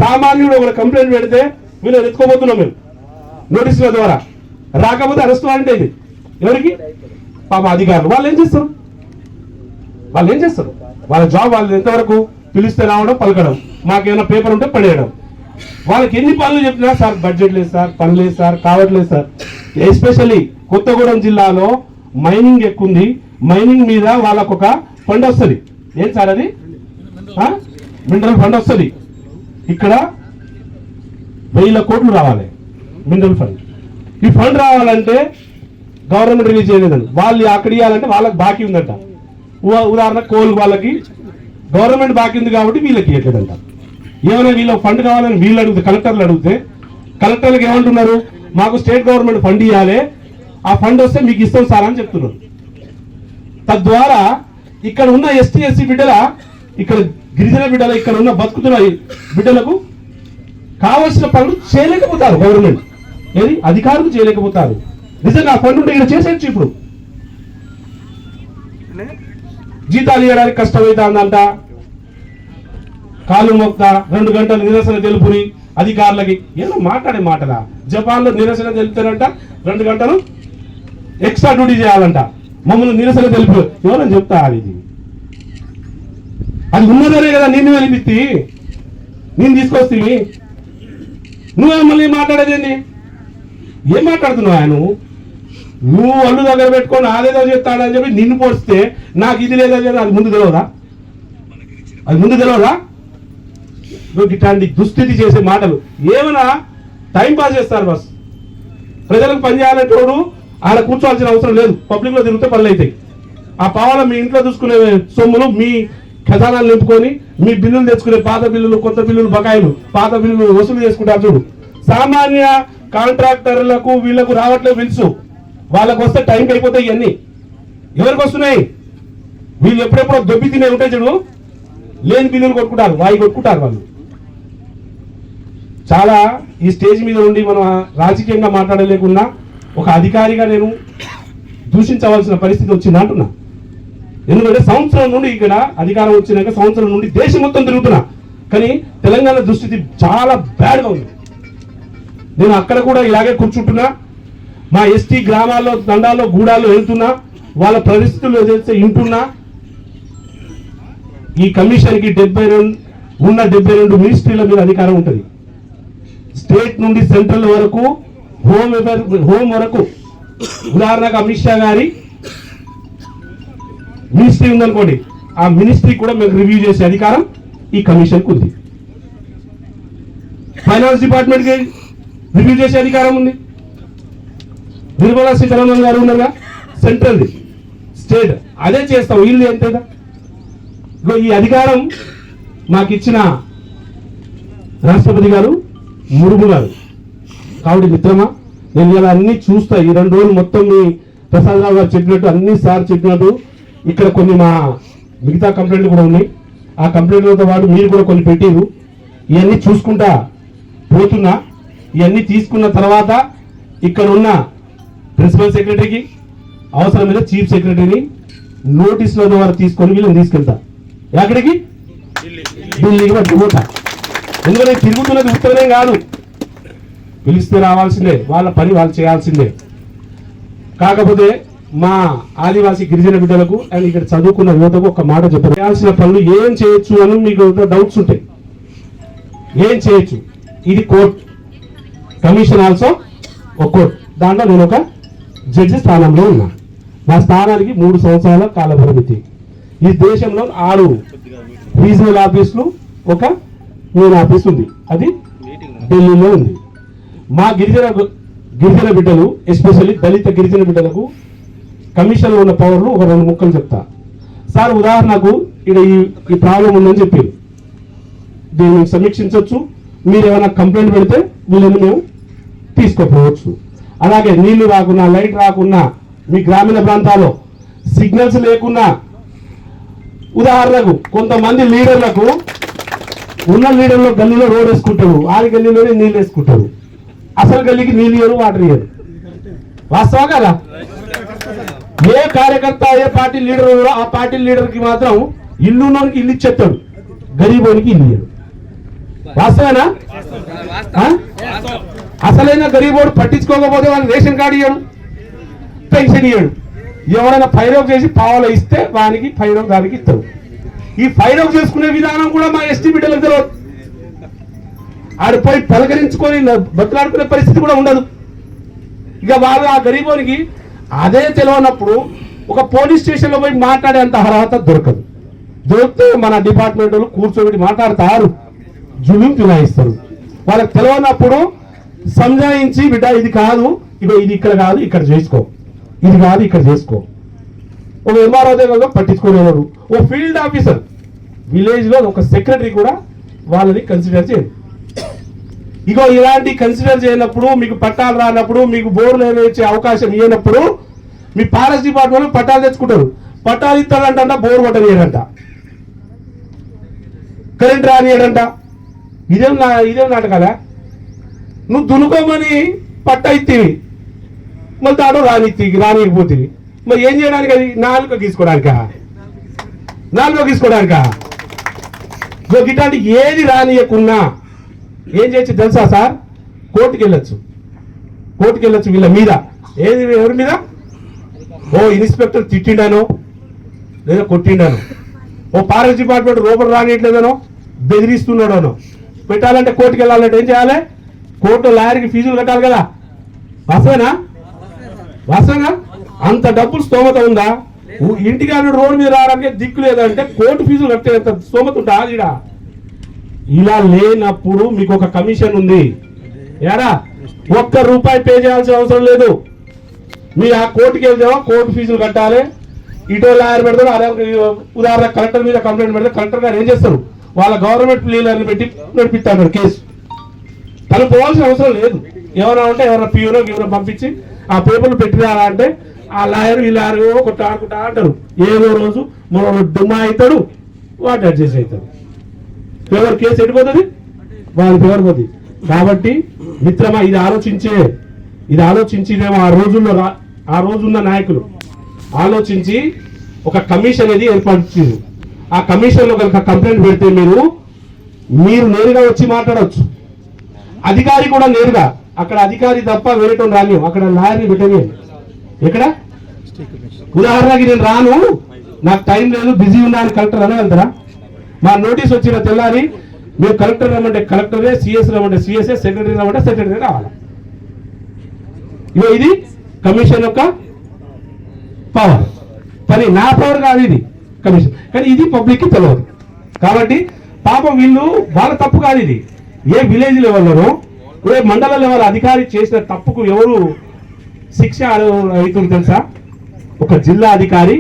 సామాన్యుడు ఒక కంప్లైంట్ పెడితే వీళ్ళు ఎత్తుకోబోతున్నాం మేము నోటీసుల ద్వారా. రాకపోతే అరెస్ట్ అంటే ఇది ఎవరికి? పాప అధికారులు. వాళ్ళు ఏం చేస్తారు? వాళ్ళ జాబ్ వాళ్ళు ఎంతవరకు పిలిస్తే రావడం, పలకడం, మాకేమైనా పేపర్ ఉంటే పడేయడం. వాళ్ళకి ఎన్ని పనులు చెప్పినా సార్ బడ్జెట్ లేదు సార్, పని లేదు సార్, కావట్లేదు సార్. ఎస్పెషల్లీ కొత్తగూడెం జిల్లాలో మైనింగ్ ఎక్కువ ఉంది. మైనింగ్ మీద వాళ్ళకు ఒక ఫండ్ వస్తుంది. ఏం సార్ అది? మినరల్ ఫండ్ వస్తుంది. ఇక్కడ 1000 కోట్లు రావాలి మినరల్ ఫండ్. ఈ ఫండ్ రావాలంటే గవర్నమెంట్ రిలీజ్ చేయలేదండి. వాళ్ళు అక్కడ ఇవ్వాలంటే వాళ్ళకి బాకీ ఉందంట. ఉదాహరణ కోల్ వాళ్ళకి గవర్నమెంట్ బాకీ ఉంది కాబట్టి వీళ్ళకి ఇవ్వలేదంట. ఏమైనా వీళ్ళ ఫండ్ కావాలని వీళ్ళు అడిగితే, కలెక్టర్లు అడిగితే, కలెక్టర్లకు ఏమంటున్నారు? మాకు స్టేట్ గవర్నమెంట్ ఫండ్ ఇవ్వాలి, ఆ ఫండ్ వస్తే మీకు ఇస్తాం సార్ అని చెప్తున్నారు. తద్వారా ఇక్కడ ఉన్న ఎస్సీ బిడ్డల, ఇక్కడ గిరిజన బిడ్డల, ఇక్కడ ఉన్న బతుకుతున్న బిడ్డలకు కావలసిన పనులు చేయలేకపోతారు. గవర్నమెంట్ ఏది అధికారులు చేయలేకపోతారు. నిజంగా ఆ ఫండ్ ఉంటే ఇక్కడ చేసేయచ్చు. ఇప్పుడు జీతాలు ఇవ్వడానికి కష్టమవుతుందంట. కాలు మొక్త 2 గంటలు నిరసన తెలుపుని అధికారులకి. ఏదో మాట్లాడే మాటలా? జపాన్లో నిరసన తెలుపుతారంట, 2 గంటలు ఎక్స్ట్రా డ్యూటీ చేయాలంట. మమ్మల్ని నిరసన తెలుపు ఎవరని చెప్తా? అది ఉన్నదనే కదా నిన్ను వెలిపిత్తి, నేను తీసుకొస్తే. నువ్వే మళ్ళీ మాట్లాడేదేంటి? ఏం మాట్లాడుతున్నావు ఆయన? నువ్వు ఒళ్ళు దగ్గర పెట్టుకొని అదేదో చెప్తాడని చెప్పి నిన్ను పోస్తే నాకు ఇది లేదా, అది ముందు తెలియదా? నువ్వు ఇట్లాంటి దుస్థితి చేసే మాటలు ఏమైనా టైం పాస్ చేస్తారు. బస్ ప్రజలకు పని చేయాలంటే ఆడ కూర్చోవాల్సిన అవసరం లేదు. పబ్లిక్లో తిరిగితే పనులు అవుతాయి. ఆ పావల మీ ఇంట్లో చూసుకునే సొమ్ములు మీ ఖజానాలు నింపుకొని మీ బిల్లులు తెచ్చుకునే, పాత బిల్లులు, కొత్త బిల్లులు, బకాయిలు, పాత బిల్లులు వసూలు చేసుకుంటారు చూడు. సామాన్య కాంట్రాక్టర్లకు వీళ్లకు రావట్లేదు బిల్స్. వాళ్ళకు వస్తే టైంకి అయిపోతాయి. ఇవన్నీ ఎవరికి వస్తున్నాయి? వీళ్ళు ఎప్పుడెప్పుడో దొబ్బి తినే ఉంటాయి చూడు, లేని బిల్లులు కొట్టుకుంటారు, వాయి కొట్టుకుంటారు వాళ్ళు. చాలా ఈ స్టేజ్ మీద ఉండి మనం రాజకీయంగా మాట్లాడలేకున్నా ఒక అధికారిగా నేను దూషించవలసిన పరిస్థితి వచ్చింది అంటున్నా. ఎందుకంటే సంవత్సరం నుండి ఇక్కడ అధికారం వచ్చినాక సంవత్సరం నుండి దేశం మొత్తం తిరుగుతున్నా, కానీ తెలంగాణ దుస్థితి చాలా బ్యాడ్గా ఉంది. నేను అక్కడ కూడా ఇలాగే కూర్చుంటున్నా, మా ఎస్టీ గ్రామాల్లో తండాల్లో గూడాల్లో వెళ్తున్నా, వాళ్ళ పరిస్థితులు ఏదైతే వింటున్నా. ఈ కమిషన్కి 72 మినిస్ట్రీల మీద అధికారం ఉంటుంది. స్టేట్ నుండి సెంట్రల్ వరకు, హోమ్ వరకు. ఉదాహరణకు అమిత్ షా గారి మినిస్ట్రీ ఉందనుకోండి, ఆ మినిస్ట్రీ కూడా మేము రివ్యూ చేసే అధికారం ఈ కమిషన్కు ఉంది. ఫైనాన్స్ డిపార్ట్మెంట్కి రివ్యూ చేసే అధికారం ఉంది. నిర్మలా సీతారామన్ గారు ఉన్నారుగా, సెంట్రల్ది, స్టేట్ అదే చేస్తాం. వీళ్ళు ఎంతేదా ఈ అధికారం మాకు ఇచ్చిన రాష్ట్రపతి గారు ముర్ము గారు. కాబట్టి మిత్రమా, నేను ఇలా అన్ని చూస్తా. ఈ 2 రోజులు మొత్తం మీ ప్రసాదరావు గారు చెప్పినట్టు, అన్ని సార్ చెప్పినట్టు, ఇక్కడ కొన్ని మా మిగతా కంప్లైంట్లు కూడా ఉన్నాయి. ఆ కంప్లైంట్లతో పాటు మీరు కూడా కొన్ని పెట్టారు. ఇవన్నీ చూసుకుంటా పోతున్నా. ఇవన్నీ తీసుకున్న తర్వాత ఇక్కడ ఉన్న ప్రిన్సిపల్ సెక్రటరీకి, అవసరమైన చీఫ్ సెక్రటరీని నోటీసుల ద్వారా తీసుకొని వీళ్ళని తీసుకెళ్తా. ఎక్కడికి? ఢిల్లీకి పట్టుకుపోతా. ఎందుకంటే తిరుగుతున్నది ఉత్తరమే కాదు, పిలిస్తే రావాల్సిందే, వాళ్ళ పని వాళ్ళు చేయాల్సిందే. కాకపోతే మా ఆదివాసీ గిరిజన బిడ్డలకు అండ్ ఇక్కడ చదువుకున్న యువతకు ఒక మాట చెప్పారు. చేయాల్సిన పనులు ఏం చేయొచ్చు అని మీకు డౌట్స్ ఉంటాయి. ఏం చేయొచ్చు? ఇది కోర్ట్, కమిషన్ ఆల్సో ఒక కోర్ట్. దాంట్లో నేను ఒక జడ్జి స్థానంలో ఉన్నా. నా స్థానానికి 3 సంవత్సరాల కాల పరిమితి. ఈ దేశంలో 6 రీజనల్ ఆఫీసులు, ఒక మెయిన్ ఆఫీస్ ఉంది, అది ఢిల్లీలో ఉంది. మా గిరిజన బిడ్డలు, ఎస్పెషల్లీ దళిత గిరిజన బిడ్డలకు కమిషన్లో ఉన్న పవర్లు ఒక 2 ముక్కలు చెప్తా. సార్ ఉదాహరణకు ఇక్కడ ఈ ప్రాబ్లం ఉందని చెప్పి దీన్ని సమీక్షించవచ్చు. మీరు ఏమైనా కంప్లైంట్ పెడితే వీళ్ళని మేము తీసుకోపోవచ్చు. అలాగే నీళ్లు రాకున్నా, లైట్ రాకున్నా, మీ గ్రామీణ ప్రాంతాల్లో సిగ్నల్స్ లేకున్నా, ఉదాహరణకు కొంతమంది లీడర్లకు ఉన్న లీడర్లో గల్లీలో రోడ్ వేసుకుంటారు, 6 గల్లీలోనే నీళ్ళు వేసుకుంటారు, అసలు గల్లీకి నీళ్ళు ఇయ్యరు, వాటర్ ఇయ్యరు. వాస్తవా కదా? ఏ కార్యకర్త, ఏ పార్టీ లీడర్ ఉన్నారో ఆ పార్టీ లీడర్కి మాత్రం ఇల్లున్నోనికి ఇల్లు ఇచ్చేస్తాడు, గరీబోనికి ఇల్లు ఇయ్యడు. వాస్తవేనా? అసలైన గరీబోడు పట్టించుకోకపోతే వాళ్ళకి రేషన్ కార్డు ఇయ్యడు, పెన్షన్ ఇయ్యడు. ఎవరైనా ఫైరోగ్ చేసి పావలో ఇస్తే వానికి ఫైరోగ్ దానికి ఇస్తారు. ఈ ఫైరోగ్ చేసుకునే విధానం కూడా మా ఎస్టీ బిడ్డలకు తెలియదు. ఆడిపోయి పలకరించుకొని బతులాడుకునే పరిస్థితి కూడా ఉండదు. ఇక వాళ్ళు ఆ గరీబోనికి అదే తెలియనప్పుడు ఒక పోలీస్ స్టేషన్లో పోయి మాట్లాడేంత అర్హత దొరకదు. దొరికితే మన డిపార్ట్మెంట్ వాళ్ళు కూర్చోబెట్టి మాట్లాడతారు, జులుం ఫినాయిస్తారు. వాళ్ళకి తెలియనప్పుడు సంజాయించి, బిడ్డ ఇది కాదు, ఇగో ఇది ఇక్కడ కాదు, ఇక్కడ చేసుకో, ఇది కాదు ఇక్కడ చేసుకో. ఒక ఎంఆర్ఓ దగ్గర పట్టించుకోలేవాడు, ఓ ఫీల్డ్ ఆఫీసర్, విలేజ్లో ఒక సెక్రటరీ కూడా వాళ్ళని కన్సిడర్ చేయండి. ఇగో ఇలాంటి కన్సిడర్ చేయనప్పుడు, మీకు పట్టాలు రానప్పుడు, మీకు బోర్లు వేసే అవకాశం ఇవ్వనప్పుడు మీ ఫారెస్ట్ డిపార్ట్మెంట్ పట్టాలు తెచ్చుకుంటారు. పట్టాలు ఇస్తాడంట, బోర్ పట్టనియడంట, కరెంట్ రానియడంట. ఇదేం నాటకాలా? నువ్వు దునుకోమని పట్టా ఇత్తివి, మళ్ళీ తాడు రానియకపోతుంది. మరి ఏం చేయడానికి? అది నాలుగు గీసుకోవడానికా? ఇట్లాంటి ఏది రానియకున్నా ఏం చేయొచ్చు తెలుసా సార్? కోర్టుకి వెళ్ళొచ్చు. వీళ్ళ మీద ఏది, ఎవరి మీద? ఓ ఇన్స్పెక్టర్ తిట్టిండానో లేదా కొట్టిండానో, ఓ ఫారెస్ట్ డిపార్ట్మెంట్ రూపం రానియట్లేదనో, బెదిరిస్తున్నాడనో పెట్టాలంటే కోర్టుకి వెళ్ళాలంటే ఏం చేయాలి? కోర్టు లాయర్కి ఫీజులు కట్టాలి కదా. వాస్తవంగా అంత డబ్బులు స్తోమత ఉందా? ఇంటికి రోడ్డు మీద రావడానికి దిక్కు లేదంటే కోర్టు ఫీజులు కట్టే స్తోమత ఉంటా? ఇలా లేనప్పుడు మీకు ఒక కమిషన్ ఉంది. ఏడా ₹1 పే చేయాల్సిన అవసరం లేదు. మీరు ఆ కోర్టుకి వెళ్తామో కోర్టు ఫీజులు కట్టాలి. ఇటో లాయర్ పెడతారు. అదే ఉదాహరణ కలెక్టర్ మీద కంప్లైంట్ పెడితే కలెక్టర్ గారు ఏం చేస్తారు? వాళ్ళ గవర్నమెంట్ లీడర్ని పెట్టి నడిపిస్తారు కేసు. తను పోవాల్సిన అవసరం లేదు. ఎవరైనా ఉంటే ఎవరైనా పియూనో పంపించి ఆ పేపర్లు పెట్టినారా అంటే ఆ లాయర్ ఈ లాయర్ కొట్టాడుకుంటా అంటారు. ఏదో రోజు మరో దుమ్మా అవుతాడు, వాటి అడ్జస్ట్ అవుతాడు. పేపర్ కేసు ఎడిపోతుంది, వాడి పేపర్ పోతుంది. కాబట్టి మిత్రమా, ఇది ఆలోచించేమో ఆ రోజున్న నాయకులు ఆలోచించి ఒక కమిషన్ అనేది ఏర్పాటు చేశారు. ఆ కమిషన్లో కనుక కంప్లైంట్ పెడితే మీరు నేరుగా వచ్చి మాట్లాడవచ్చు. అధికారి కూడా నేరుగా అక్కడ అధికారి తప్ప వేరేటోని రాని, అక్కడ లాయర్ని పెట్టని. ఎక్కడ ఉదాహరణకి నేను రాను, నాకు టైం లేదు, బిజీ ఉన్నా అని కలెక్టర్ అనే వెళ్తారా? మా నోటీస్ వచ్చిన తెల్లారి మీరు కలెక్టర్ రమ్మంటే కలెక్టరే, సిఎస్ రమ్మంటే సిఎస్ఏ, సెక్రటరీ రమ్మంటే సెక్రటరీ రావాలి. ఇది కమిషన్ యొక్క పవర్. కానీ నా పవర్ కాదు ఇది కమిషన్, కానీ ఇది పబ్లిక్కి తెలియదు. కాబట్టి పాపం వీళ్ళు వాళ్ళ తప్పు కాదు ఇది. ఏ విలేజ్ లెవెల్లోనో ఏ మండల లెవెల్ అధికారి చేసిన తప్పుకు ఎవరు శిక్ష అవుతుంది తెలుసా? ఒక జిల్లా అధికారి,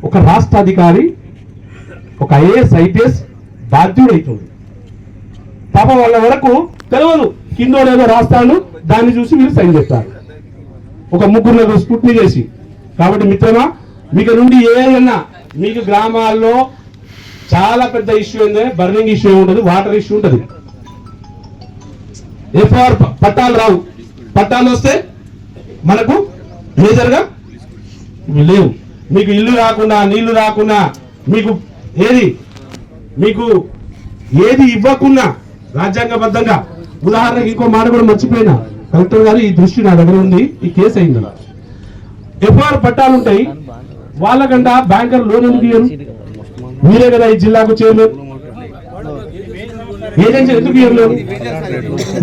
ఒక రాష్ట్ర అధికారి, ఒక ఐఏఎస్ ఐపీఎస్ బాధ్యుడు అవుతుంది. పాపం వాళ్ళ వరకు తెలియదు, కిందోడేదో రాస్తాడు, దాన్ని చూసి మీరు సైన్ చేస్తారు, ఒక ముగ్గురు స్కూట్నీ చేసి. కాబట్టి మిత్రమా, మీకు నుండి ఏదైనా మీకు గ్రామాల్లో చాలా పెద్ద ఇష్యూ ఏంటంటే బర్నింగ్ ఇష్యూ ఉంటుంది, వాటర్ ఇష్యూ ఉంటుంది. ఎఫ్ఆర్ పట్టాలు రావు, పట్టాలు వస్తే మనకు మేజర్గా లేవు. మీకు ఇల్లు రాకుండా, నీళ్లు రాకుండా, మీకు ఏది ఇవ్వకుండా రాజ్యాంగబద్ధంగా. ఉదాహరణకి ఇంకో మాట కూడా మర్చిపోయినా, కలెక్టర్ గారు ఈ దృష్టి నా దగ్గర ఉంది, ఈ కేసు అయింది. ఎఫ్ఆర్ పట్టాలు ఉంటాయి, వాళ్ళకంట బ్యాంకర్ లోన్ ఎందుకు ఇయ్యరు? మీరే కదా ఈ జిల్లాకు చైర్మన్, ఏజెన్సీ ఎందుకు ఇయ్యరు?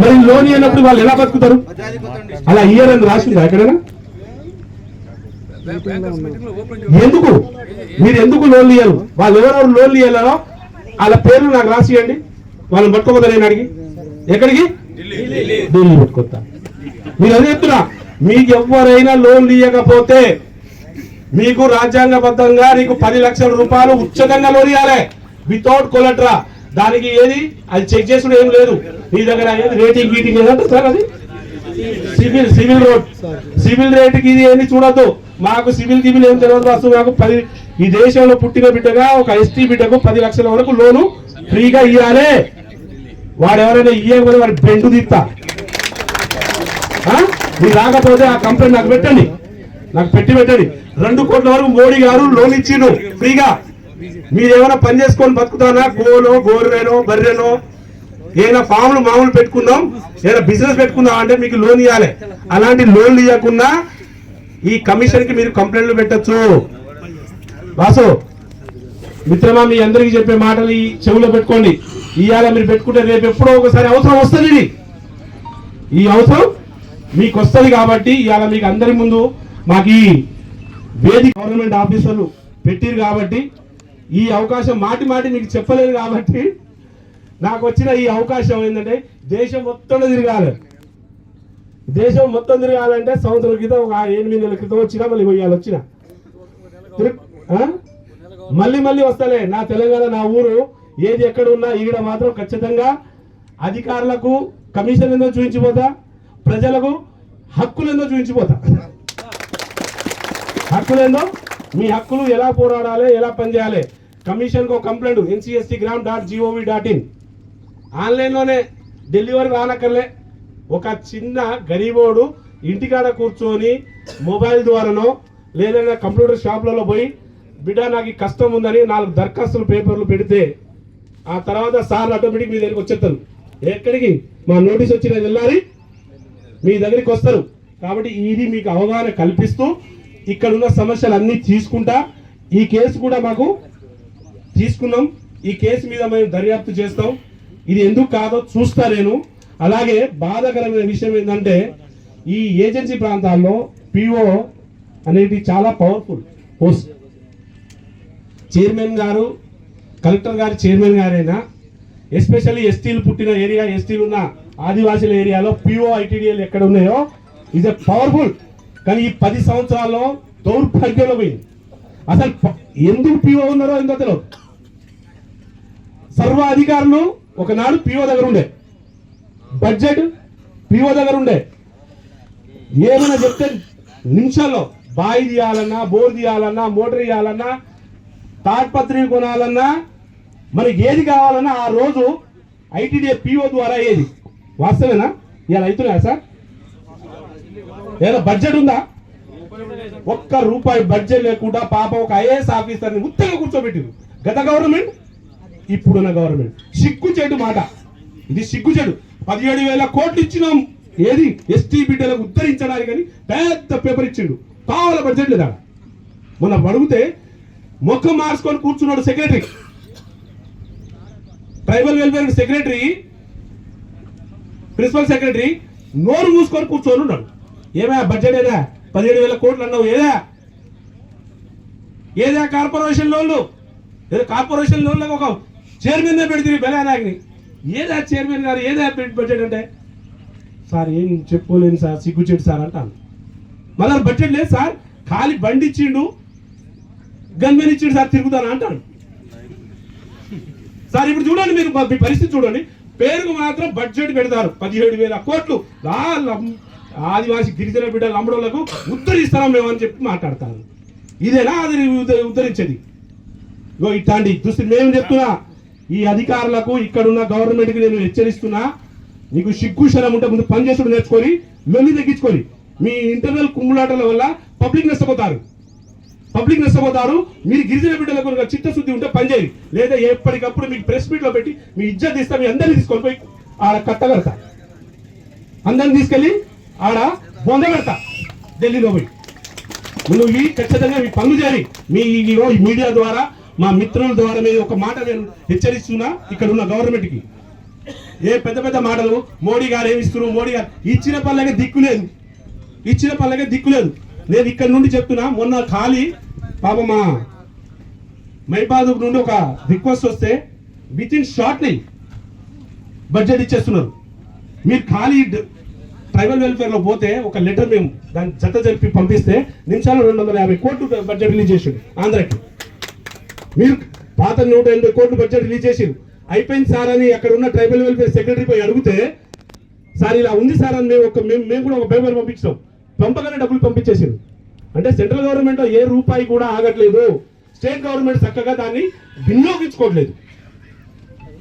మరి లోన్ ఇవ్వనప్పుడు వాళ్ళు ఎలా బతుకుతారు? అలా ఇయ్యరని రాసిందా ఎక్కడైనా? ఎందుకు మీరు ఎందుకు లోన్లు ఇయ్యరు? వాళ్ళు ఎవరెవరు లోన్లు ఇయ్యాలో వాళ్ళ పేర్లు నాకు రాసియండి, వాళ్ళని పట్టుకోపోతా. నేను అడిగి ఎక్కడికి? ఢిల్లీ పట్టుకొస్తా. మీరు అదే చెప్తున్నా, మీకు ఎవరైనా లోన్లు ఇవ్వకపోతే మీకు రాజ్యాంగబద్ధంగా నీకు 10 లక్షల రూపాయలు ఉచితంగా లోన్ ఇవ్వాలి, వితౌట్ కొలెటరా. దానికి అది చెక్ చేసుడు ఏం లేదు. నీ దగ్గర రేటింగ్ గీటింగ్ ఏదంటే సార్ అది సివిల్ రేటుకి ఇది ఏంది చూడద్దు. మాకు సివిల్ గివిల్ ఏం తెలియదు. అసలు మాకు ఈ దేశంలో పుట్టిన బిడ్డగా ఒక ఎస్టీ బిడ్డకు 10 లక్షల వరకు లోను ఫ్రీగా ఇవ్వాలి. వాడు ఎవరైనా ఇవ్వకపోతే వాడి బెండు తీస్తా. మీరు రాకపోతే ఆ కంప్లైంట్ నాకు పెట్టండి, నాకు పెట్టండి. 2 కోట్ల వరకు మోడీ గారు లోన్ ఇచ్చిండు ఫ్రీగా. మీరు ఏమైనా పని చేసుకొని బతుకుతానా? గోరెనో బర్రెనో ఏదైనా ఫామ్లు మామూలు పెట్టుకుందాం, ఏదైనా బిజినెస్ పెట్టుకుందాం అంటే మీకు లోన్ ఇవ్వాలి. అలాంటి లోన్లు ఇవ్వకుండా ఈ కమిషన్ కి మీరు కంప్లైంట్లు పెట్టచ్చు. వాసు మిత్రమా, మీ అందరికీ చెప్పే మాటలు ఈ చెవులో పెట్టుకోండి. ఇవాళ మీరు పెట్టుకుంటే రేపు ఎప్పుడో ఒకసారి అవసరం వస్తుంది. ఈ అవసరం మీకు వస్తుంది కాబట్టి ఇవాళ మీకు అందరి ముందు మాకు ఈ వేదిక గవర్నమెంట్ ఆఫీసర్లు పెట్టిరు కాబట్టి ఈ అవకాశం మాటి మీకు చెప్పలేదు కాబట్టి నాకు వచ్చిన ఈ అవకాశం ఏంటంటే దేశం మొత్తం తిరగాలి. దేశం మొత్తం తిరగాలంటే సంవత్సరం క్రితం ఒక 8 నెలల క్రితం వచ్చినా మళ్ళీ ఇవాళ వచ్చిన మళ్ళీ వస్తలే. నా తెలంగాణ, నా ఊరు ఏది ఎక్కడ ఉన్నా ఈడ మాత్రం ఖచ్చితంగా అధికారులకు కమిషన్ ఏందో చూపించిపోతా, ప్రజలకు హక్కులేందో చూపించిపోతా. హక్కులేందో, మీ హక్కులు ఎలా పోరాడాలి, ఎలా పనిచేయాలి. కమిషన్కు కంప్లైంట్ ncstgram.gov.in ఆన్లైన్లోనే, ఢిల్లీ వరకు రానక్కర్లే. ఒక చిన్న గరీబోడు ఇంటికాడ కూర్చొని మొబైల్ ద్వారానో లేదంటే కంప్యూటర్ షాప్లలో పోయి బిడ్డ నాకు ఈ కష్టం ఉందని 4 దరఖాస్తులు పేపర్లు పెడితే ఆ తర్వాత సార్లు ఆటోమేటిక్ మీ దగ్గరికి వచ్చేస్తారు. ఎక్కడికి? మా నోటీస్ వచ్చిన వెళ్ళాలి, మీ దగ్గరికి వస్తారు. కాబట్టి ఇది మీకు అవగాహన కల్పిస్తూ ఇక్కడ ఉన్న సమస్యలు అన్నీ తీసుకుంటా, ఈ కేసు కూడా మాకు తీసుకున్నాం. ఈ కేసు మీద మేము దర్యాప్తు చేస్తాం. ఇది ఎందుకు కాదో చూస్తా నేను. అలాగే బాధాకరమైన విషయం ఏంటంటే ఈ ఏజెన్సీ ప్రాంతాల్లో పిఓ అనేది చాలా పవర్ఫుల్ పోస్ట్. చైర్మన్ గారు, కలెక్టర్ గారు చైర్మన్ గారైనా, ఎస్పెషల్లీ ఎస్టీలు పుట్టిన ఏరియా, ఎస్టీలు ఉన్న ఆదివాసీల ఏరియాలో పిఓ ఐటీడీఎల్ ఎక్కడ ఉన్నాయో ఇది పవర్ఫుల్. కానీ ఈ 10 సంవత్సరాల్లో దౌర్భాగ్యంలో పోయింది. అసలు ఎందుకు పిఓ ఉన్నారో ఎంతో తెలియదు. సర్వ అధికారులు ఒకనాడు పిఓ దగ్గర ఉండే, బడ్జెట్ పిఓ దగ్గర ఉండే. ఏమైనా చెప్తే నిమిషాల్లో బావి తీయాలన్నా, బోర్ తీయాలన్నా, మోటార్ తీయాలన్నా, తాడ్పత్రి కొనాలన్నా, మనకి ఏది కావాలన్నా ఆ రోజు ఐటీడీఏ పిఓ ద్వారా ఏది. వాస్తవేనా? ఇవాళ అవుతున్నాయా సార్? ఏదో బడ్జెట్ ఉందా? ₹1 బడ్జెట్ లేకుండా పాపం ఒక ఐఏఎస్ ఆఫీసర్ని ఉత్తగా కూర్చోబెట్టింది గత గవర్నమెంట్, ఇప్పుడున్న గవర్నమెంట్. సిగ్గుచేటు మాట ఇది, సిగ్గుచేటు. 17,000 కోట్లు ఇచ్చినాం ఏది ఎస్టీ బిడ్డలకు ఉద్ధరించడానికి అని పెద్ద పేపర్ ఇచ్చిండు. కావాల బడ్జెట్ లేదా మొన్న అడిగితే ముఖం మార్చుకొని కూర్చున్నాడు secretary, tribal welfare secretary, principal secretary నోరు మూసుకొని కూర్చొని ఉన్నాడు. ఏమా బడ్జెట్ ఏదా 17,000 కోట్లు అన్నావు, ఏదా కార్పొరేషన్ లోన్లు, ఏదో కార్పొరేషన్ లోన్లకు ఒక చైర్మన్ పెడితే బెలానాగిని, ఏదా చైర్మన్ గారు ఏదా బడ్జెట్ అంటే సార్ ఏం చెప్పుకోలేను సార్, సిగ్గుచేటు సార్ అంటాను. మళ్ళీ బడ్జెట్ లేదు సార్, ఖాళీ బండి ఇచ్చిండు, గన్మెన్ ఇచ్చిండు సార్, తిరుగుతాను అంటాడు. సార్ ఇప్పుడు చూడండి, మీరు మీ పరిస్థితి చూడండి, పేరుకు మాత్రం బడ్జెట్ పెడతారు 17,000 కోట్లు ఆదివాసి గిరిజన బిడ్డలు అమ్మడోళ్లకు ఉద్ధరిస్తాం మేము అని చెప్పి మాట్లాడతారు. ఇదేనా అది ఉద్ధరించేది? ఇట్లాంటి దృష్టి మేము చెప్తున్నా, ఈ అధికారులకు ఇక్కడున్న గవర్నమెంట్కి నేను హెచ్చరిస్తున్నా, నీకు సిగ్గు శరం ఉంటే ముందు పనిచేసుడు నేర్చుకొని లొల్లి తగ్గించుకొని. మీ ఇంటర్నల్ కుమ్ములాటల వల్ల పబ్లిక్ నష్టపోతారు. మీరు గిరిజన బిడ్డలకు చిత్తశుద్ధి ఉంటే పనిచేయాలి, లేదా ఎప్పటికప్పుడు మీకు ప్రెస్ మీట్ లో పెట్టి మీ ఇజ్జత్ ఇస్తా, మీ అందరినీ తీసుకొని పోయి ఆడ కట్టగడతా, అందరిని తీసుకెళ్ళి ఆడ బొంద పెడతా ఢిల్లీలో పోయి. నువ్వు ఖచ్చితంగా మీ పనులు చేయాలి. మీ మీడియా ద్వారా, మా మిత్రుల ద్వారా మీరు ఒక మాట నేను హెచ్చరిస్తున్నా ఇక్కడ ఉన్న గవర్నమెంట్ కి. ఏ పెద్ద పెద్ద మాటలు మోడీ గారు ఏమి ఇస్తున్నారు, మోడీ గారు ఇచ్చిన పనులకే దిక్కులేదు. నేను ఇక్కడ నుండి చెప్తున్నా, మొన్న ఖాళీ పాప మా మైబాద్ నుండి ఒక రిక్వెస్ట్ వస్తే విత్ ఇన్ షార్ట్లీ బడ్జెట్ ఇచ్చేస్తున్నారు. మీరు ఖాళీ ట్రైబల్ వెల్ఫేర్ లో పోతే ఒక లెటర్ మేము దాన్ని జత జరిపి పంపిస్తే నిమిషాలు 250 కోట్లు బడ్జెట్ రిలీజ్ చేసిండు ఆంధ్రకి. మీరు పాత 180 కోట్లు బడ్జెట్ రిలీజ్ చేసిండు, అయిపోయింది సార్ అని అక్కడ ఉన్న ట్రైబల్ వెల్ఫేర్ సెక్రటరీ పోయి అడిగితే, సార్ ఇలా ఉంది సార్ అని మేము కూడా ఒక పేపర్ పంపించాం, పంపగానే డబ్బులు పంపించేసారు. అంటే సెంట్రల్ గవర్నమెంట్ ఏ రూపాయి కూడా ఆగట్లేదు, స్టేట్ గవర్నమెంట్ చక్కగా దాన్ని వినియోగించుకోవట్లేదు.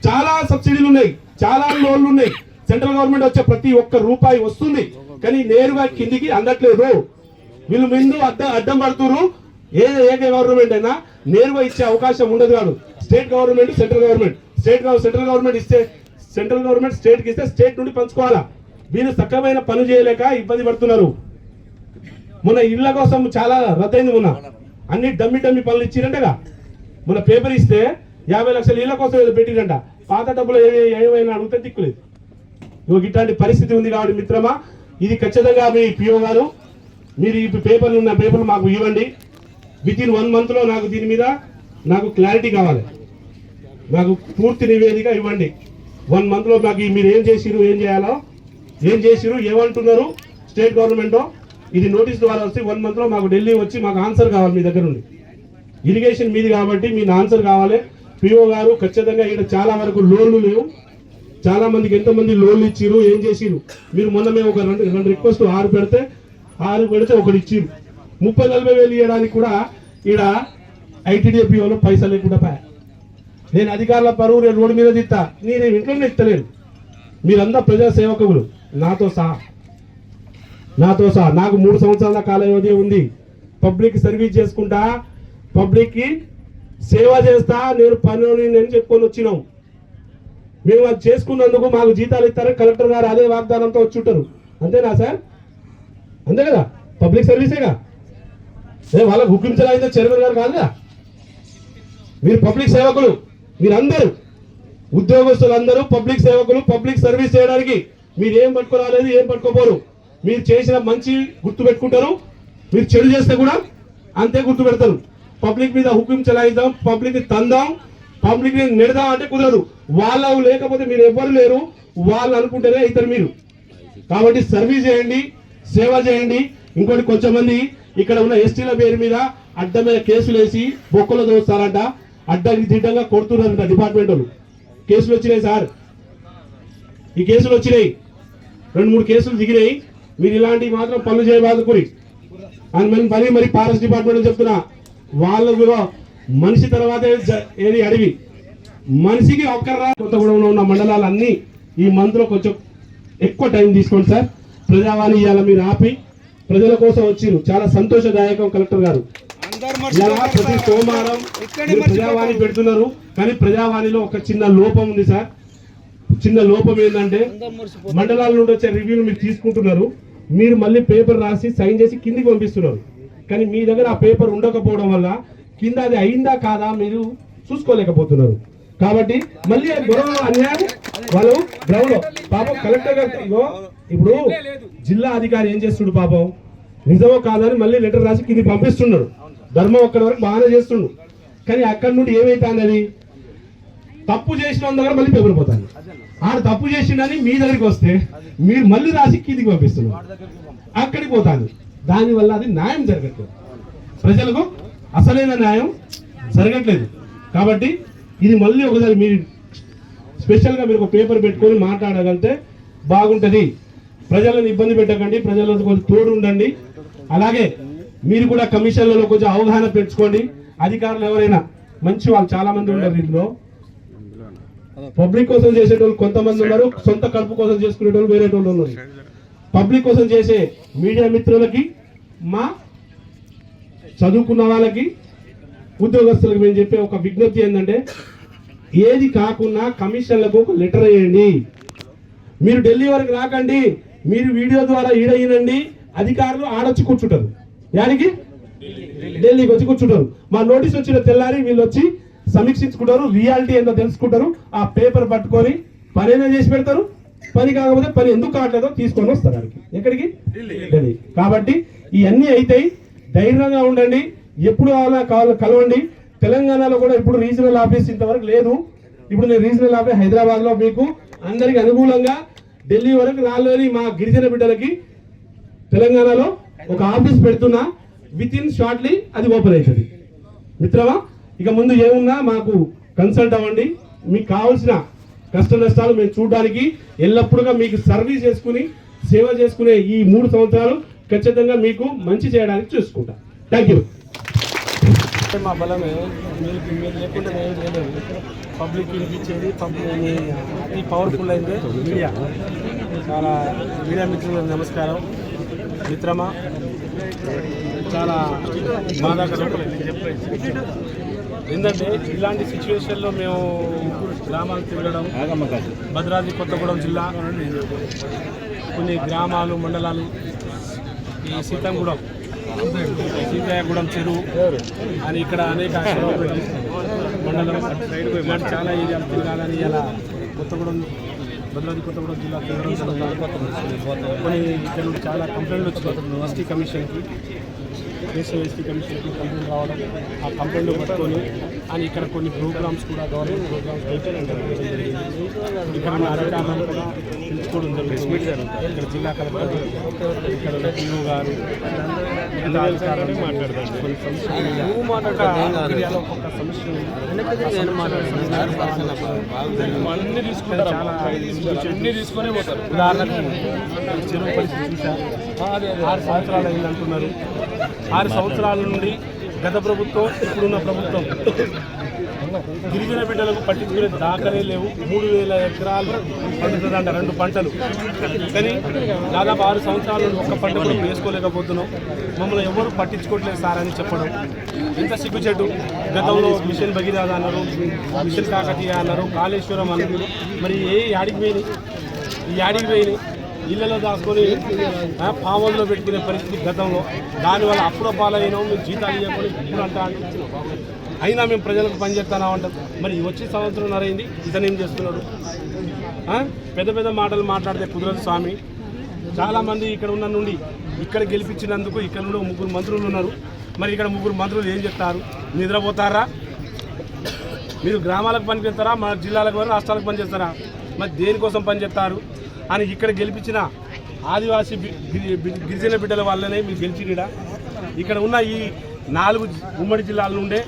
చాలా సబ్సిడీలు ఉన్నాయి, చాలా లోన్లు ఉన్నాయి, సెంట్రల్ గవర్నమెంట్ వచ్చే ప్రతి ఒక్క రూపాయి వస్తుంది, కానీ నేరుగా కిందికి అందట్లేదు. వీళ్ళు ముందు అడ్డం పడుతున్నారు. ఏ గవర్నమెంట్ అయినా నేరుగా ఇచ్చే అవకాశం ఉండదు కాదు. State government central government, central government ఇస్తే సెంట్రల్ గవర్నమెంట్ స్టేట్కి ఇస్తే స్టేట్ నుండి పంచుకోవాలా. వీళ్ళు సక్రమైన పని చేయలేక ఇబ్బంది పడుతున్నారు. మొన్న ఇళ్ల కోసం చాలా రద్దయింది, మొన్న అన్ని డమ్మి పనులు ఇచ్చిరంటగా. మొన్న పేపర్ ఇస్తే 50 లక్షల ఇళ్ల కోసం ఏదో పెట్టిరంట, పాత డబ్బులు ఏమైనా అడిగితే దిక్కులేదు. ఇట్లాంటి పరిస్థితి ఉంది కాబట్టి మిత్రమా, ఇది ఖచ్చితంగా మీ పిఓ గారు మీరు ఈ పేపర్లు ఉన్న పేపర్లు మాకు ఇవ్వండి. విత్ ఇన్ 1 month లో నాకు దీని మీద నాకు క్లారిటీ కావాలి, నాకు పూర్తి నివేదిక ఇవ్వండి. 1 month లో నాకు మీరు ఏం చేసిరు, ఏమంటున్నారు స్టేట్ గవర్నమెంట్, ఇది నోటీస్ ద్వారా వస్తే 1 month లో మాకు ఢిల్లీ వచ్చి మాకు ఆన్సర్ కావాలి మీ దగ్గర నుండి. ఇరిగేషన్ మీది కాబట్టి మీ ఆన్సర్ కావాలి. పిఓ గారు ఖచ్చితంగా ఇక్కడ చాలా వరకు లోన్లు లేవు, చాలా మందికి ఎంతమంది లోన్లు ఇచ్చిరు, ఏం చేసిరు. మీరు మొన్న మేము ఒక 2 రిక్వెస్ట్ 6 పెడితే ఒకటి ఇచ్చిరు. 30-40 వేలు ఇవ్వడానికి కూడా ఇక్కడ ఐటీడీఏపీఓలో పైసలు లేకుండా నేను అధికారుల పరువు నేను రోడ్డు మీద తిత్తా, నేను ఇంట్లోనే ఇస్తలేను. మీరందరూ ప్రజా సేవకులు నాతో సహా. నాకు 3 సంవత్సరాల కాల వ్యవధి ఉంది. పబ్లిక్ సర్వీస్ చేసుకుంటా, పబ్లిక్ కి సేవ చేస్తా, నేను పనులు నేను చెప్పుకొని వచ్చినాం. మేము అది చేసుకున్నందుకు మాకు జీతాలు ఇస్తారని కలెక్టర్ గారు అదే వాగ్దానంతో వచ్చి ఉంటారు. అంతేనా సార్? అంతే కదా, పబ్లిక్ సర్వీసేగా. వాళ్ళకు హుక్కించలేదు చైర్మన్ గారు కాదుగా. మీరు పబ్లిక్ సేవకులు, మీరందరూ ఉద్యోగస్తులందరూ పబ్లిక్ సేవకులు. పబ్లిక్ సర్వీస్ చేయడానికి మీరు ఏం పట్టుకోరాలేదు, ఏం పట్టుకోపోరు. మీరు చేసిన మంచి గుర్తు పెట్టుకుంటారు, మీరు చెడు చేస్తే కూడా అంతే గుర్తు పెడతారు. పబ్లిక్ మీద హుకుం చలాయిద్దాం, పబ్లిక్ ని తందాం, పబ్లిక్ ని నెడదాం అంటే కుదరదు. వాళ్ళు లేకపోతే మీరు ఎవ్వరు లేరు, వాళ్ళు అనుకుంటేనే ఇద్దరు మీరు. కాబట్టి సర్వీస్ చేయండి, సేవ చేయండి. ఇంకోటి కొంచెం మంది ఇక్కడ ఉన్న ఎస్టీల పేరు మీద అడ్డమైన కేసులు వేసి బొక్కలు దోస్తారంట, అడ్డానికి దిడ్డంగా కొడుతున్నారంట డిపార్ట్మెంట్ వాళ్ళు. కేసులు వచ్చినాయి సార్, ఈ కేసులు వచ్చినాయి, 2-3 కేసులు దిగినాయి. మీరు ఇలాంటివి మాత్రం పనులు చేయబాదుకుని అని మరి ఫారెస్ట్ డిపార్ట్మెంట్ చెప్తున్నా. వాళ్ళు కూడా మనిషి తర్వాతే ఏది అడవి, మనిషికి ఒక్కరా. కొత్తగూడెంలో ఉన్న మండలాలన్నీ ఈ మంత్లో కొంచెం ఎక్కువ టైం తీసుకోండి సార్. ప్రజావాణి ఇవాళ మీరు ఆపి ప్రజల కోసం వచ్చిరు, చాలా సంతోషదాయకం. కలెక్టర్ గారు ఇలా ప్రతి సోమవారం ప్రజావాణి పెడుతున్నారు, కానీ ప్రజావాణిలో ఒక చిన్న లోపం ఉంది సార్. చిన్న లోపం ఏంటంటే మండలాల నుండి వచ్చే రివ్యూలు మీరు తీసుకుంటున్నారు, మీరు మళ్ళీ పేపర్ రాసి సైన్ చేసి కిందికి పంపిస్తున్నారు. కానీ మీ దగ్గర ఆ పేపర్ ఉండకపోవడం వల్ల కింద అది అయిందా కాదా మీరు చూసుకోలేకపోతున్నారు. కాబట్టి మళ్ళీ గొడవ అన్యాయం వాళ్ళు గ్రౌండ్ పాపం కలెక్టర్ గారు ఇప్పుడు జిల్లా అధికారి ఏం చేస్తుడు పాపం, నిజమో కాదని మళ్ళీ లెటర్ రాసి కిందికి పంపిస్తున్నాడు. ధర్మం ఒక్కడి వరకు బాగానే చేస్తుండు. కానీ అక్కడి నుండి ఏమైతే అన్నది తప్పు చేసిన దగ్గర మళ్ళీ పేపర్ పోతాను. ఆడు తప్పు చేసిండని మీ దగ్గరికి వస్తే మీరు మళ్ళీ రాసి కిందికి పంపిస్తున్నారు, అక్కడికి పోతాను. దానివల్ల అది న్యాయం జరగట్లేదు, ప్రజలకు అసలైన న్యాయం జరగట్లేదు. కాబట్టి ఇది మళ్ళీ ఒకసారి మీరు స్పెషల్గా మీరు ఒక పేపర్ పెట్టుకొని మాట్లాడగలిగితే బాగుంటుంది. ప్రజలను ఇబ్బంది పెట్టకండి, ప్రజలకు కొంచెం తోడు ఉండండి. అలాగే మీరు కూడా కమిషన్లలో కొంచెం అవగాహన పెంచుకోండి. అధికారులు ఎవరైనా మంచి వాళ్ళు చాలా మంది ఉన్నారు, దీంట్లో పబ్లిక్ కోసం చేసేటోళ్ళు కొంతమంది ఉన్నారు, సొంత కడుపు కోసం చేసుకునేటోళ్ళు వేరే వాళ్ళు ఉన్నారు. పబ్లిక్ కోసం చేసే మీడియా మిత్రులకి, మా చదువుకున్న వాళ్ళకి, ఉద్యోగస్తులకు మేము చెప్పే ఒక విజ్ఞప్తి ఏంటంటే, ఏది కాకుండా కమిషన్లకు ఒక లెటర్ వేయండి. మీరు ఢిల్లీ వరకు రాకండి, మీరు వీడియో ద్వారా ఈడయినండి, అధికారులు ఆడొచ్చి కూర్చుంటారు. యానికి ఢిల్లీకి వచ్చి కూర్చుంటారు. మా నోటీస్ వచ్చిన తెల్లారి వీళ్ళు వచ్చి సమీక్షించుకుంటారు, రియాలిటీ ఏందో తెలుసుకుంటారు. ఆ పేపర్ పట్టుకొని పని ఏదో చేసి పెడతారు. పని కాకపోతే పని ఎందుకు కావట్లేదో తీసుకొని వస్తారు దానికి. ఎక్కడికి? ఢిల్లీ. కాబట్టి ఇవన్నీ అయితాయి. ధైర్యంగా ఉండండి, ఎప్పుడు కావాలో కలవండి. తెలంగాణలో కూడా ఇప్పుడు రీజనల్ ఆఫీస్ ఇంతవరకు లేదు. ఇప్పుడు నేను రీజనల్ ఆఫీస్ హైదరాబాద్ లో మీకు అందరికి అనుకూలంగా ఢిల్లీ వరకు రాలేని మా గిరిజన బిడ్డలకి తెలంగాణలో ఒక ఆఫీస్ పెడుతున్నా. విత్ ఇన్ షార్ట్లీ అది ఓపెన్ అవుతుంది. మిత్రమా, ఇక ముందు ఏమున్నా మాకు కన్సల్ట్ అవ్వండి. మీకు కావాల్సిన కష్ట నష్టాలు మేము చూడడానికి ఎల్లప్పుడూ మీకు సర్వీస్ చేసుకుని సేవ చేసుకునే ఈ 3 సంవత్సరాలు ఖచ్చితంగా మీకు మంచి చేయడానికి చూసుకుంటా. Thank you.
మా బలమే మీరు లేకుండా నేను చేయలేదు. పబ్లిక్ వినిపించేది ఈ పవర్ఫుల్ అయితే మీడియా. చాలా మీడియా మిత్రులకు నమస్కారం. మిత్రమా, చాలా బాధాకరం ఏంటంటే ఇలాంటి సిచ్యువేషన్లో మేము గ్రామాలు తిరగడం, భద్రాద్రి కొత్తగూడెం జిల్లా కొన్ని గ్రామాలు మండలాలు, ఈ సీతంగూడెం సీతాయగూడెం చెరువు అని ఇక్కడ అనేక మండలం ఇలాంటి చాలా ఏరియాలు తిరగాలని ఇలా కొత్తగూడెం భద్రాద్రి కొత్తగూడెం జిల్లా కొన్ని ఇక్కడ నుండి చాలా కంప్లైంట్లు వచ్చినాయి. ఎస్టీ కమిషన్కి, ఎస్టీ కమిషన్కి కంప్లైంట్ రావడం, ఆ కంప్లైంట్ పట్టుకొని అని ఇక్కడ కొన్ని ప్రోగ్రామ్స్ కూడా గవర్నమెంట్ ప్రోగ్రామ్స్ ఇక్కడ ఉన్న అధికారులను కూడా తెలుసుకోవడం జరిగింది. ఇక్కడ జిల్లా కలెక్టర్, ఇక్కడ ఉన్న పిఓ గారు అధికారులు మాట్లాడతారు. కొన్ని సమస్యలు ఏరియాలో ఒక్కొక్క సమస్య అన్ని తీసుకుంటారు, చాలా అన్ని తీసుకునే పోతారు. ఉదాహరణకు చెరువు పరిస్థితి చూశారు. 6 సంవత్సరాలు అయింది అంటున్నారు. 6 సంవత్సరాల నుండి గత ప్రభుత్వం, ఇప్పుడున్న ప్రభుత్వం గిరిజన బిడ్డలకు పట్టించుకునే దాఖలే లేవు. 3000 ఎకరాలు పండుతుందంట 2 పంటలు. కానీ దాదాపు 6 సంవత్సరాల నుండి ఒక్క పంట కూడా వేసుకోలేకపోతున్నాం. మమ్మల్ని ఎవరు పట్టించుకోవట్లేదు సార్ అని చెప్పడం ఎంత సిగ్గుచెట్టు. గతంలో మిషన్ భగీరథ అన్నారు, మిషన్ కాకతీయ అన్నారు, కాళేశ్వరం అన్నారు. మరి యాడికి పోయినాయి? ఇళ్లలో దాచుకొని ఫామ్ హౌస్లో పెట్టుకునే పరిస్థితి గతంలో. దానివల్ల అప్పుడ పాలైనాం. మేము జీతాలు ఇవ్వకుండా ఇప్పుడు అంటా అయినా మేము ప్రజలకు పనిచేస్తామంటాం. మరి వచ్చి సంవత్సరంన్నర అయింది, ఇతను ఏం చేస్తున్నాడు? పెద్ద పెద్ద మాటలు మాట్లాడితే కుదరదు స్వామి. చాలామంది ఇక్కడ ఉన్న నుండి ఇక్కడ గెలిపించినందుకు ఇక్కడ నుండి 3 మంత్రులు ఉన్నారు. మరి ఇక్కడ 3 మంత్రులు ఏం చెప్తారు? నిద్రపోతారా? మీరు గ్రామాలకు పనిచేస్తారా, మన జిల్లాలకు రాష్ట్రాలకు పనిచేస్తారా? మరి దేనికోసం పనిచేస్తారు అని ఇక్కడ గెలిపించిన ఆదివాసీ గిరిజన బిడ్డల వల్లనే మీరు గెలిచిడా. ఇక్కడ ఉన్న ఈ 4 ఉమ్మడి జిల్లాల నుండే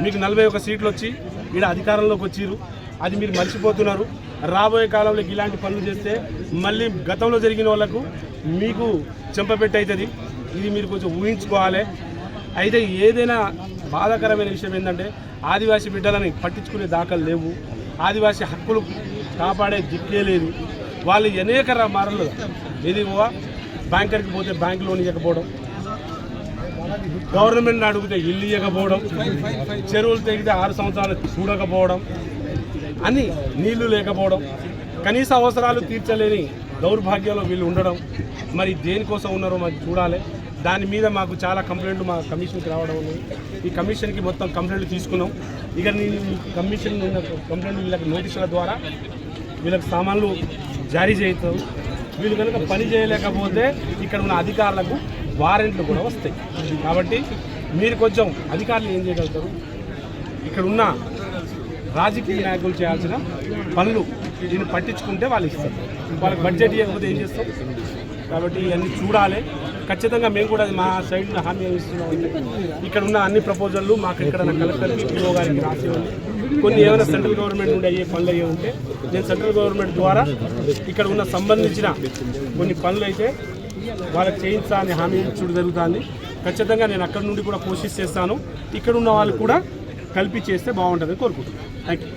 మీకు 41 సీట్లు వచ్చి ఇక్కడ అధికారంలోకి వచ్చిర్రు. అది మీరు మర్చిపోతున్నారు. రాబోయే కాలంలో ఇలాంటి పనులు చేస్తే మళ్ళీ గతంలో జరిగిన వాళ్ళకు మీకు చెంపపెట్టి అవుతుంది. ఇది మీరు కొంచెం ఊహించుకోవాలి. అయితే ఏదైనా బాధాకరమైన విషయం ఏంటంటే ఆదివాసీ బిడ్డలని పట్టించుకునే దాఖలు లేవు. ఆదివాసీ హక్కులు కాపాడే దిక్కే లేదు. వాళ్ళు అనేక మార్లు ఏది బ్యాంకర్కి పోతే బ్యాంక్ లోన్ ఇవ్వకపోవడం, గవర్నమెంట్ అడిగితే ఇల్లు ఇవ్వకపోవడం, చెరువులు తెగితే 6 సంవత్సరాలు చూడకపోవడం, అని నీళ్లు లేకపోవడం, కనీస అవసరాలు తీర్చలేని దౌర్భాగ్యంలో వీళ్ళు ఉండడం, మరి దేనికోసం ఉన్నారో మాకు చూడాలి. దాని మీద మాకు చాలా కంప్లైంట్లు మా కమిషన్కి రావడం ఉన్నాయి. ఈ కమిషన్కి మొత్తం కంప్లైంట్లు తీసుకున్నాం. ఇక నేను కమిషన్ ఉన్న కంప్లైంట్ వీళ్ళకి నోటీసుల ద్వారా వీళ్ళకి సామాన్లు జారీ చేస్తాం. వీళ్ళు కనుక పని చేయలేకపోతే ఇక్కడ ఉన్న అధికారులకు వారెంట్లు కూడా వస్తాయి. కాబట్టి మీరు కొంచెం అధికారులు ఏం చేయగలుగుతారు, ఇక్కడ ఉన్న రాజకీయ నాయకులు చేయాల్సిన పనులు దీన్ని పట్టించుకుంటే వాళ్ళు ఇస్తారు. వాళ్ళకి బడ్జెట్ ఇవ్వకపోతే ఏం చేస్తాం? కాబట్టి ఇవన్నీ చూడాలి. ఖచ్చితంగా మేము కూడా మా సైడ్ హామీ ఇస్తున్నాం. ఇక్కడ ఉన్న అన్ని ప్రపోజల్లు మాకు ఇక్కడ కలెక్టర్కి పిఓ గారికి రాసేవాళ్ళు. కొన్ని ఏమైనా సెంట్రల్ గవర్నమెంట్ నుండి అయ్యే పనులు అయ్యే ఉంటే నేను సెంట్రల్ గవర్నమెంట్ ద్వారా ఇక్కడ ఉన్న సంబంధించిన కొన్ని పనులు అయితే వాళ్ళకి చేయించా అని హామీ ఇచ్చడం జరుగుతుంది. ఖచ్చితంగా నేను అక్కడ నుండి కూడా కోషిష్ చేస్తాను. ఇక్కడ ఉన్న వాళ్ళు కూడా కలిపి చేస్తే బాగుంటుందని కోరుకుంటున్నాను. Thank you.